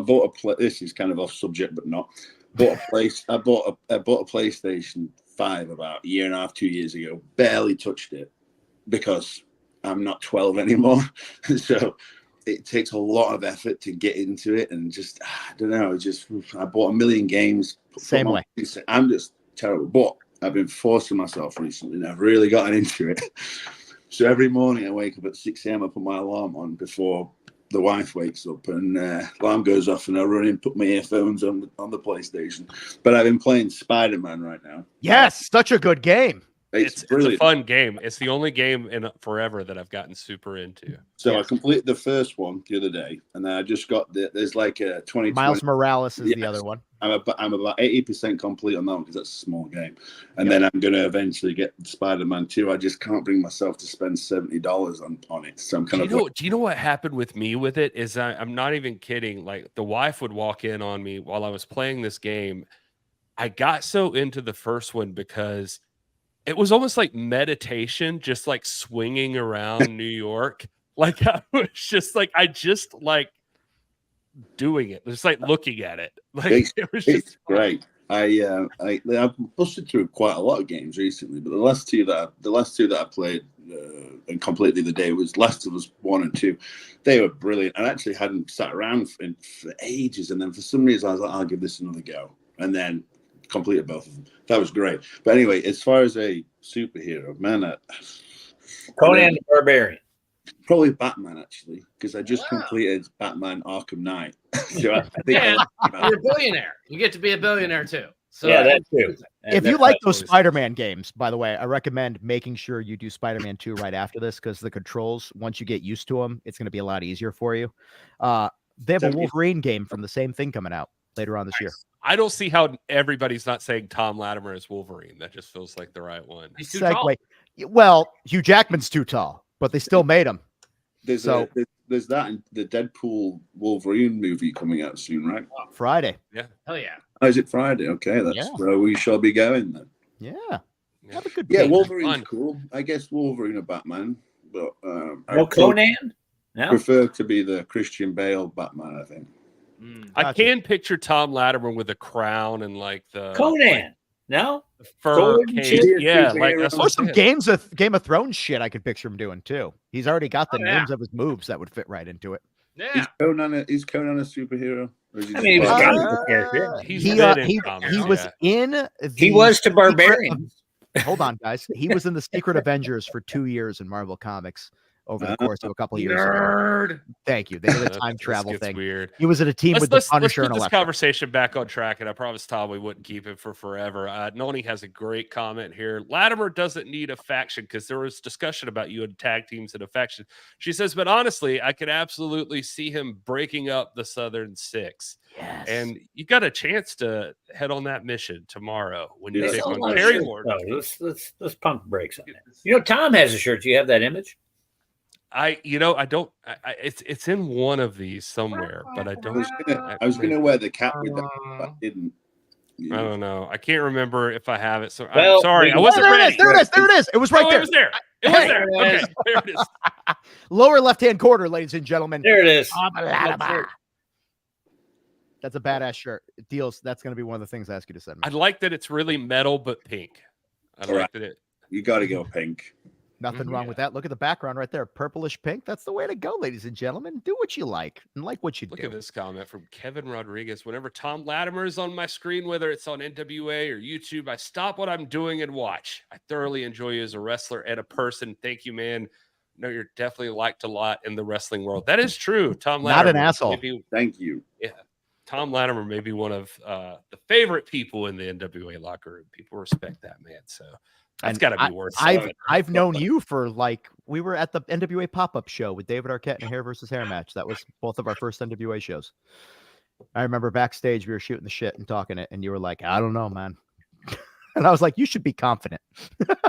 bought a play. This is kind of off subject, but not. I bought a PlayStation 5 about a year and a half, 2 years ago. Barely touched it because I'm not 12 anymore. So it takes a lot of effort to get into it, and just I don't know. I bought a million games. Same way. I'm just terrible. But I've been forcing myself recently, and I've really gotten into it. So every morning I wake up at 6 a.m. I put my alarm on before the wife wakes up, and alarm goes off, and I run in, put my earphones on the PlayStation. But I've been playing Spider-Man right now. Yes, such a good game. It's a fun game. It's the only game in forever that I've gotten super into. So I completed the first one the other day, and then I just got there's like a 20. Miles Morales is the other one. I'm about 80% complete on that one because that's a small game, and then I'm going to eventually get Spider-Man 2. I just can't bring myself to spend $70 on it. So I'm kind of. Do you know what happened with me with it? Is I'm not even kidding. Like, the wife would walk in on me while I was playing this game. I got so into the first one because it was almost like meditation, just like swinging around New York. Like, I was just like, doing it, just like looking at it. Like, it's great. I've busted through quite a lot of games recently, but the last two that I played and completely the day was Last of Us 1 and 2. They were brilliant. I actually hadn't sat around for ages, and then for some reason I was like, I'll give this another go, and then completed both of them. That was great. But anyway, as far as a superhero, man, Conan the Barbarian. Probably Batman, actually, because I just completed Batman Arkham Knight. So I think you're a billionaire. You get to be a billionaire too. So yeah, that too. If you like those Spider-Man games, by the way, I recommend making sure you do Spider-Man 2 right after this, because the controls, once you get used to them, it's going to be a lot easier for you. They have a Wolverine game from the same thing coming out later on this year. I don't see how everybody's not saying Thom Latimer is Wolverine. That just feels like the right one. He's too tall. Well, Hugh Jackman's too tall, but they still made him. There's that in the Deadpool Wolverine movie coming out soon, right? Friday. Yeah. Hell yeah. Oh, is it Friday? Okay, that's where we shall be going then. Yeah. Have a good Yeah, game. Wolverine's cool. I guess Wolverine or Batman, but Conan? I prefer to be the Christian Bale Batman, I think. I can picture Thom Latimer with a crown and like the Conan. No? Fur cape. Yeah, like that's or some Game of Thrones shit I could picture him doing too. He's already got the names of his moves that would fit right into it. Yeah. Is Conan a superhero? I mean, he was to Barbarians. Hold on, guys. He was in the Secret Avengers for 2 years in Marvel Comics over the course of a couple of years Nerd. ago. Thank you. They did a time This travel gets thing. Weird. He was in a team with the Let's Punisher put and this Elektra. conversation back on track, and I promised Tom we wouldn't keep it for forever. Noni has a great comment here. Latimer doesn't need a faction because there was discussion about you and tag teams and a faction. She says, but honestly, I could absolutely see him breaking up the Southern Six. Yes. And you got a chance to head on that mission tomorrow when you There's take a on lot of Terry shirts, Ward. though. Let's pump the brakes on that. You know, Tom has a shirt. Do you have that image? I don't. It's in one of these somewhere, but I don't. I was gonna wear the cap with that, but I didn't. I don't know. I can't remember if I have it. So Well, I'm sorry. I wasn't there ready. There it is. There it is. It was right Oh, there. It was there. It was there. Okay, there it is. Lower left-hand corner, ladies and gentlemen. There it is. That's a badass shirt. Deals. That's going to be one of the things I ask you to send me. I like that it's really metal but pink. I All like right. that it. You got to go pink. Nothing wrong with that. Look at the background right there. Purplish pink. That's the way to go, ladies and gentlemen. Do what you like and like what you Look do. at this comment from Kevin Rodriguez. Whenever Thom Latimer is on my screen, whether it's on NWA or YouTube, I stop what I'm doing and watch. I thoroughly enjoy you as a wrestler and a person. Thank you, man. No, you're definitely liked a lot in the wrestling world. That is true. Thom Latimer. Not an asshole. Maybe, Thank you. yeah. Thom Latimer may be one of the favorite people in the NWA locker room. People respect that man. So that's got to be worth something. I've known you for we were at the NWA pop-up show with David Arquette and a hair versus hair match. That was both of our first NWA shows. I remember backstage we were shooting the shit and talking it, and you were like, I don't know, man. And I was like, you should be confident.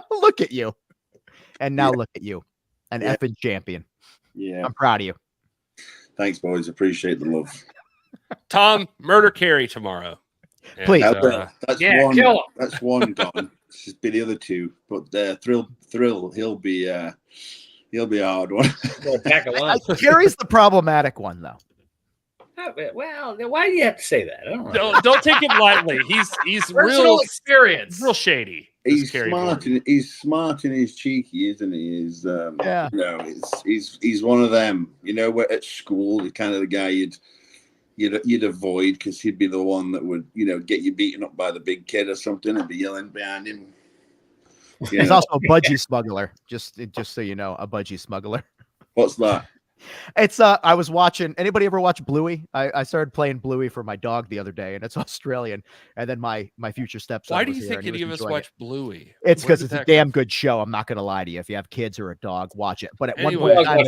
Look at you. And now look at you. An effing champion. Yeah. I'm proud of you. Thanks, boys. Appreciate the love. Tom, murder Carrie tomorrow. And, Please. That's yeah, one. kill him. That's one gone. It's just be the other two. But Thrill, he'll be a hard one. Pack a lunch. Gary's the problematic one, though. Well, why do you have to say that? I don't know. Don't take him lightly. He's Personal real experience. real shady. He's Carrie smart Horne. and he's smart and he's cheeky, isn't he? Yeah. You know, he's one of them. You know, where at school, the kind of the guy you'd avoid because he'd be the one that would, get you beaten up by the big kid or something and be yelling behind him. He's also a budgie smuggler. Just so you know, a budgie smuggler. What's that? It's I was watching. Anybody ever watch Bluey? I started playing Bluey for my dog the other day, and it's Australian. And then my future stepson. Why do was you here, think and he any of was us enjoying watch Bluey? It's Where because did it's a that damn good show. I'm not going to lie to you. If you have kids or a dog, watch it. But at one Anyway. point in time,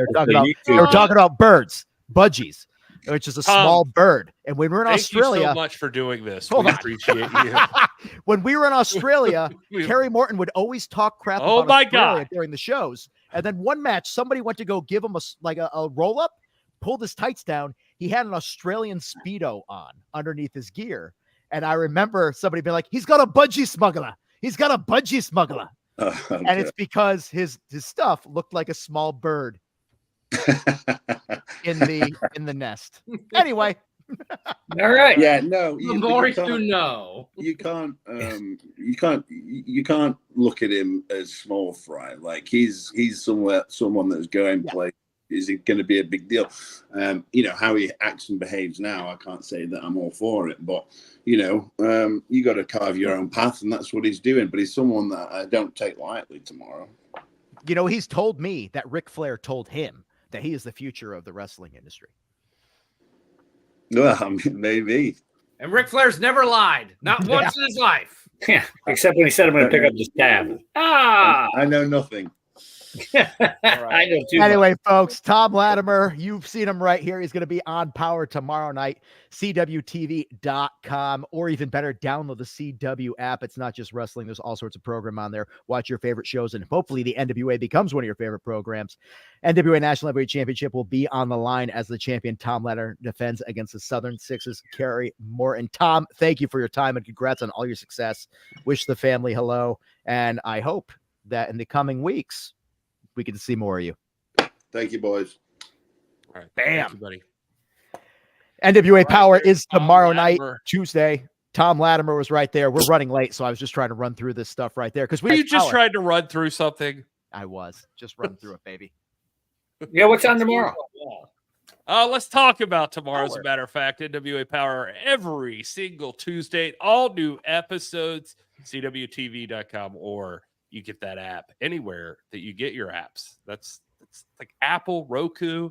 they were talking about birds, budgies, which is a Tom, small bird. And when we were in Thank Australia, you so much for doing this. Hold We on. appreciate you. when we were in Australia, We- Kerry Morton would always talk crap Oh about my Australia God. during the shows. And then one match, somebody went to go give him a roll up, pulled his tights down. He had an Australian Speedo on underneath his gear. And I remember somebody being like, he's got a budgie smuggler. He's got a budgie smuggler. Okay. And it's because his stuff looked like a small bird in the nest. Anyway. All right. Yeah, no. The more you know. You can't look at him as small fry. Like he's someone that's going play. Is it going to be a big deal? How he acts and behaves now, I can't say that I'm all for it, but you got to carve your own path, and that's what he's doing. But he's someone that I don't take lightly tomorrow. He's told me that Ric Flair told him that he is the future of the wrestling industry. Well, I mean, maybe. And Ric Flair's never lied, not once in his life. Yeah, except when he said I'm going to pick up this tab. I know nothing. I know too. Anyway, folks, Thom Latimer, you've seen him right here. He's going to be on Power tomorrow night, CWTV.com, or even better, download the CW app. It's not just wrestling. There's all sorts of program on there. Watch your favorite shows, and hopefully the NWA becomes one of your favorite programs. NWA National Heavyweight Championship will be on the line as the champion Thom Latimer defends against the Southern Six's Gary Horne. Tom, thank you for your time, and congrats on all your success. Wish the family hello, and I hope that in the coming weeks, we get to see more of you. Thank you, boys. All right. Bam. Thank you, buddy. NWA Power is Thom tomorrow night, Latimer. Tuesday. Thom Latimer was right there. We're running late, so I was just trying to run through this stuff right there. Because You just tried to run through something. I was just running through it, baby. Yeah, what's on tomorrow? Let's talk about tomorrow. As a matter of fact, NWA Power every single Tuesday, all new episodes, CWTV.com, or you get that app anywhere that you get your apps. That's like Apple, Roku,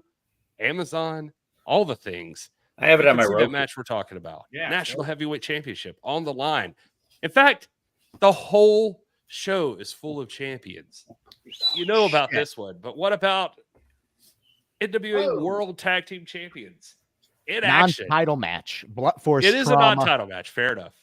Amazon, all the things. I have it on my Roku. Roku. That match we're talking about. Yeah, National Heavyweight Championship on the line. In fact, the whole show is full of champions. You know about this one, but what about NWA World Tag Team Champions in action? Non-title match. Blunt force It is a trauma. non-title match. Fair enough.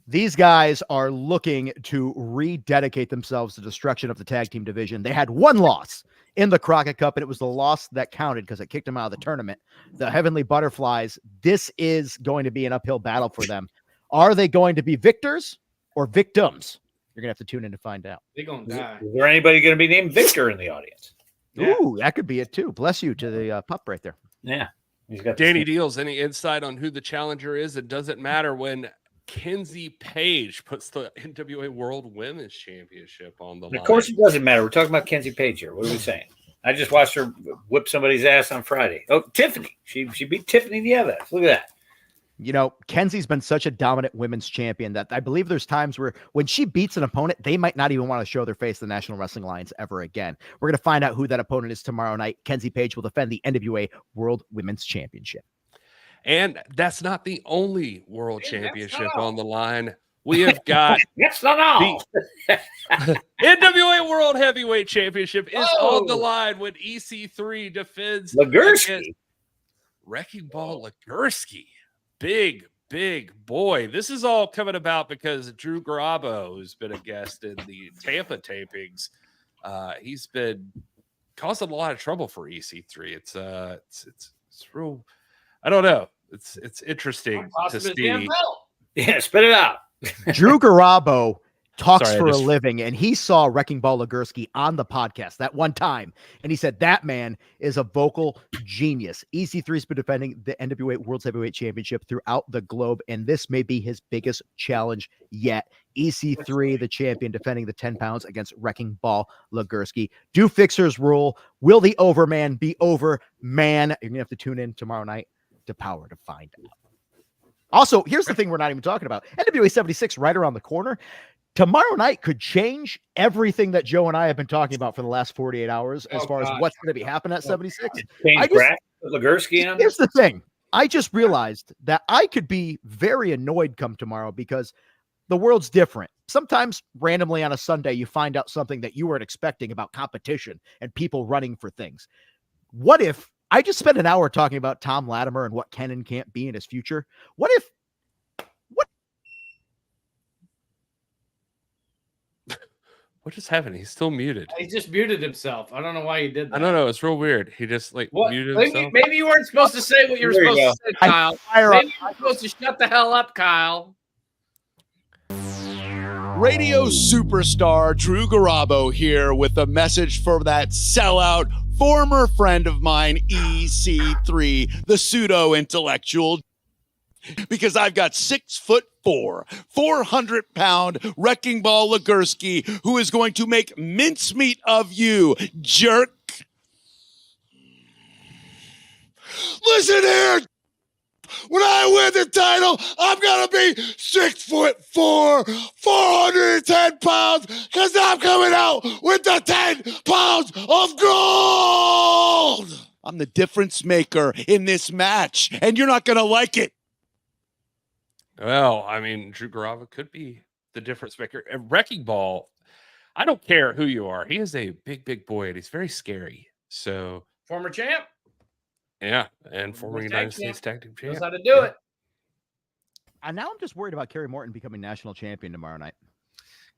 These guys are looking to rededicate themselves to destruction of the tag team division. They had one loss in the Crockett Cup, and it was the loss that counted because it kicked them out of the tournament. The Heavenly Butterflies, this is going to be an uphill battle for them. Are they going to be victors or victims? You're going to have to tune in to find out. They're going to die. Is there anybody going to be named Victor in the audience? Yeah. Ooh, that could be it too. Bless you to the pup right there. Yeah. He's got Danny Dealz, any insight on who the challenger is? It doesn't matter when Kenzie Page puts the NWA World Women's Championship on the line. Of course, it doesn't matter. We're talking about Kenzie Page here. What are we saying? I just watched her whip somebody's ass on Friday. Oh, Tiffany. She beat Tiffany Nieves. Look at that. You know, Kenzie's been such a dominant women's champion that I believe there's times where when she beats an opponent, they might not even want to show their face in the National Wrestling Alliance ever again. We're going to find out who that opponent is tomorrow night. Kenzie Page will defend the NWA World Women's Championship. And that's not the only world championship on the line. We have got That's not all. the NWA World Heavyweight Championship is on the line when EC3 defends Legursky. against Wrecking Ball Legursky. Big boy. This is all coming about because Drew Garabo, who's been a guest in the Tampa tapings, he's been causing a lot of trouble for EC3. It's real. I don't know. It's interesting to see. Yeah, spit it out. Drew Garabo talks Sorry, for a living, and he saw Wrecking Ball Legursky on the podcast that one time, and he said that man is a vocal genius. EC3's been defending the NWA World Heavyweight Championship throughout the globe, and this may be his biggest challenge yet. EC3, the champion, defending the 10 pounds against Wrecking Ball Legursky. Do fixers rule? Will the overman be over man? You're gonna have to tune in tomorrow night to Power to find out. Also, here's the thing we're not even talking about. NWA 76 right around the corner. Tomorrow night could change everything that Joe and I have been talking about for the last 48 hours as far as what's going to be happening at 76. Legursky on. Here's the thing. I just realized that I could be very annoyed come tomorrow because the world's different. Sometimes randomly on a Sunday, you find out something that you weren't expecting about competition and people running for things. What if I just spent an hour talking about Thom Latimer and what can and can't be in his future? What just happened? He's still muted. He just muted himself. I don't know why he did that. I don't know. It's real weird. He just muted himself. Maybe you weren't supposed to say what you were supposed to say, Kyle. Maybe you were supposed to shut the hell up, Kyle. Radio superstar Drew Garabo here with a message for that sellout former friend of mine, EC3, the pseudo-intellectual, because I've got 6'4", 400-pound Wrecking Ball Legursky, who is going to make mincemeat of you, jerk. Listen here. When I win the title, I'm going to be 6'4", 410 pounds, because I'm coming out with the 10 pounds of gold. I'm the difference maker in this match, and you're not going to like it. Well, I mean, Drew Garabo could be the difference maker. And Wrecking Ball, I don't care who you are. He is a big boy, and he's very scary. So, former champ. Yeah, and former United States Tag Team champ. Knows how to do it. And now I'm just worried about Kerry Morton becoming national champion tomorrow night.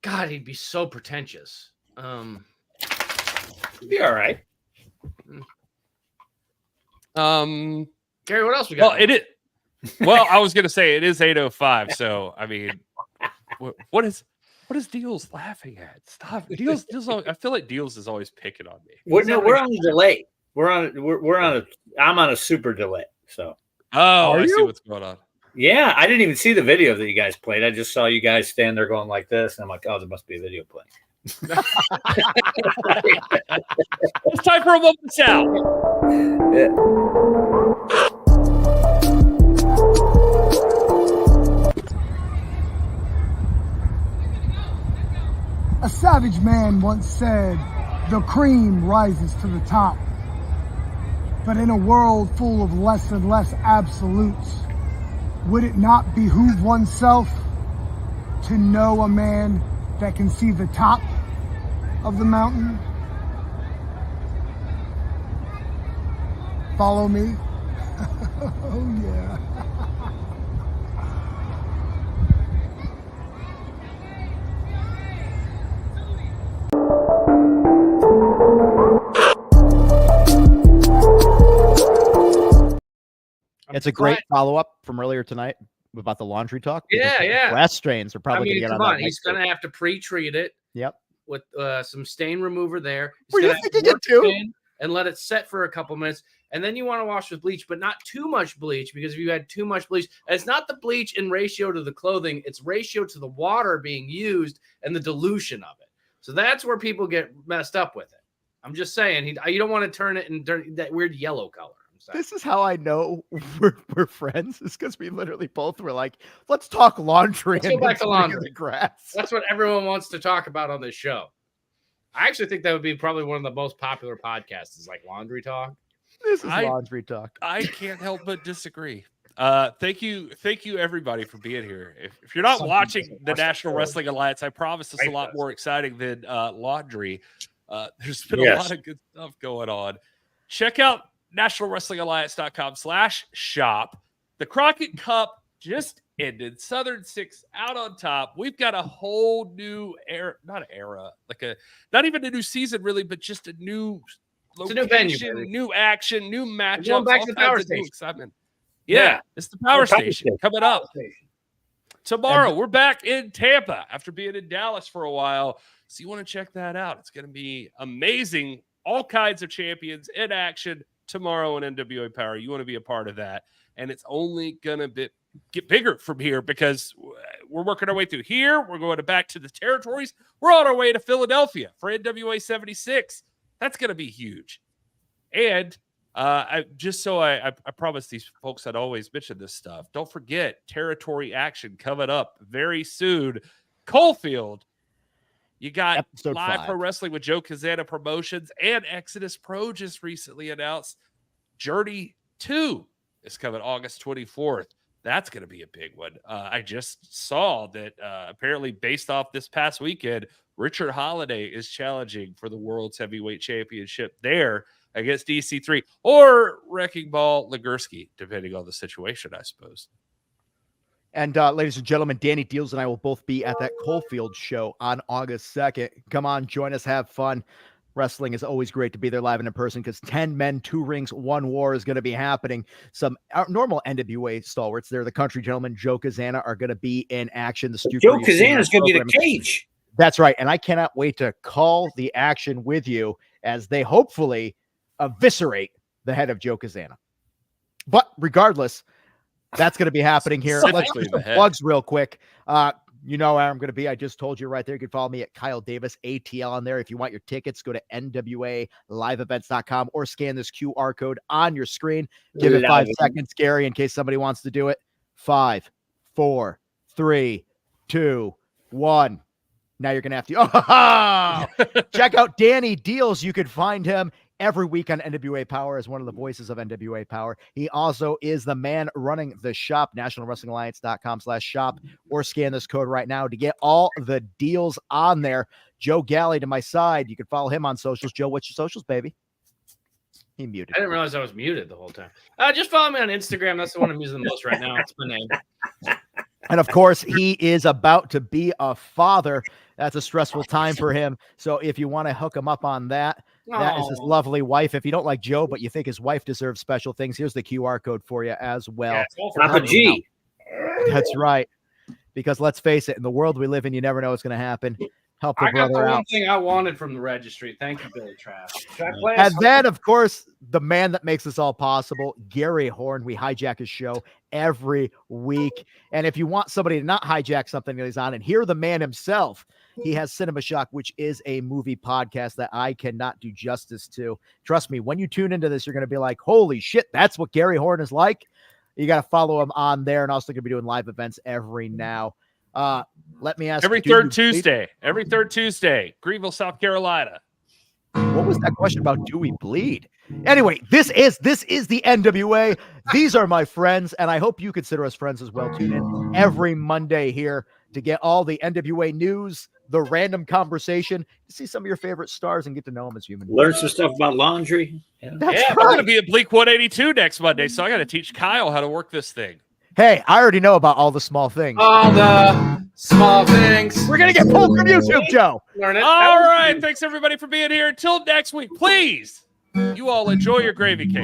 God, he'd be so pretentious. He'd be all right. Gary, what else we got? Well, it is. Well, I was gonna say it is 8:05. So I mean, what is Dealz laughing at? Stop, Dealz. I feel like Dealz is always picking on me. We're on a delay. I'm on a super delay. So. Oh, I see what's going on. Yeah, I didn't even see the video that you guys played. I just saw you guys stand there going like this, and I'm like, oh, there must be a video playing. It's time for a moment sound. Yeah. A savage man once said, "The cream rises to the top." But in a world full of less and less absolutes, would it not behoove oneself to know a man that can see the top of the mountain? Follow me? Oh yeah. It's a great follow-up from earlier tonight about the laundry talk. Yeah. Grass strains are probably going to get on that. He's going to have to pre-treat it. Yep. With some stain remover there. Were you thinking it too? And let it set for a couple minutes. And then you want to wash with bleach, but not too much bleach, because if you had too much bleach, and it's not the bleach in ratio to the clothing, it's ratio to the water being used and the dilution of it. So that's where people get messed up with it. I'm just saying, you don't want to turn it in that weird yellow color. This is how I know we're friends, is because we literally both were like, let's talk laundry. Let's go back to laundry. Grass. That's what everyone wants to talk about on this show. I actually think that would be probably one of the most popular podcasts, is like laundry talk. This is laundry talk. I can't help but disagree. Thank you, everybody, for being here. If you're not watching the National Wrestling Alliance, I promise it's a lot more exciting than laundry. There's been a lot of good stuff going on. Check out nationalwrestlingalliance.com/shop. The Crockett Cup just ended. Southern Six out on top. We've got a whole new era, not even a new season really, but just a new location, a new venue, new action, new matchups. Going back to the Power Station. Excitement. Yeah, it's the Power Station coming up. Tomorrow, we're back in Tampa after being in Dallas for a while. So you want to check that out. It's going to be amazing. All kinds of champions in action tomorrow in NWA Power. You want to be a part of that. And it's only going to get bigger from here, because we're working our way through here. We're going back to the territories. We're on our way to Philadelphia for NWA 76. That's going to be huge. And I promise these folks I'd always mention this stuff. Don't forget territory action coming up very soon. Coalfield. You got Episode Live 5. Pro Wrestling with Joe Kazana Promotions, and Exodus Pro just recently announced Journey 2 is coming August 24th. That's going to be a big one. I just saw that apparently, based off this past weekend, Richard Holiday is challenging for the World's Heavyweight Championship there against EC3 or Wrecking Ball Legursky, depending on the situation, I suppose. And ladies and gentlemen, Danny Dealz and I will both be at that Coalfield show on August 2nd. Come on, join us, have fun. Wrestling is always great to be there live and in person, because 10 men, 2 rings, 1 war is going to be happening. Some normal NWA stalwarts there, the Country Gentlemen, Joe Kazana, are going to be in action. Joe Kazana is going to be the cage. That's right. And I cannot wait to call the action with you as they hopefully eviscerate the head of Joe Kazana. But regardless, that's going to be happening here. Let's do some plugs real quick. You know where I'm going to be. I just told you right there. You can follow me at Kyle Davis ATL on there. If you want your tickets, go to NWALiveEvents.com or scan this QR code on your screen. Give it 5 seconds, Gary, in case somebody wants to do it. 5, 4, 3, 2, 1. Now you're going to have to check out Danny Dealz. You can find him every week on NWA Power as one of the voices of NWA Power. He also is the man running the shop, nationalwrestlingalliance.com/shop, or scan this code right now to get all the deals on there. Joe Galli to my side. You can follow him on socials. Joe, what's your socials, baby? He muted. I didn't realize I was muted the whole time. Just follow me on Instagram. That's the one I'm using the most right now. That's my name. And of course, he is about to be a father. That's a stressful time for him. So if you want to hook him up on that, that is his lovely wife. If you don't like Joe, but you think his wife deserves special things, here's the QR code for you as well. Yeah, Papa G. That's right. Because let's face it, in the world we live in, you never know what's going to happen. Help the brother out. I got the one thing I wanted from the registry. Thank you, Billy Trash. And then, of course, the man that makes this all possible, Gary Horne. We hijack his show every week. And if you want somebody to not hijack something that he's on and hear the man himself, he has Cinema Shock, which is a movie podcast that I cannot do justice to. Trust me, when you tune into this, you're going to be like, holy shit, that's what Gary Horne is like. You got to follow him on there, and also going to be doing live events every now. Let me ask every third Tuesday, Greenville, South Carolina. What was that question about? Do we bleed? Anyway, this is the NWA. These are my friends, and I hope you consider us friends as well. Tune in every Monday here to get all the NWA news, the random conversation, to see some of your favorite stars and get to know them as human beings. Learn some stuff about laundry. That's I'm right. going to be at Bleak 182 next Monday, so I got to teach Kyle how to work this thing. Hey, I already know about all the small things. All the small things. We're going to get pulled from YouTube, Joe. Learn it. All right. Thanks, everybody, for being here. Until next week, please, you all enjoy your gravy cake.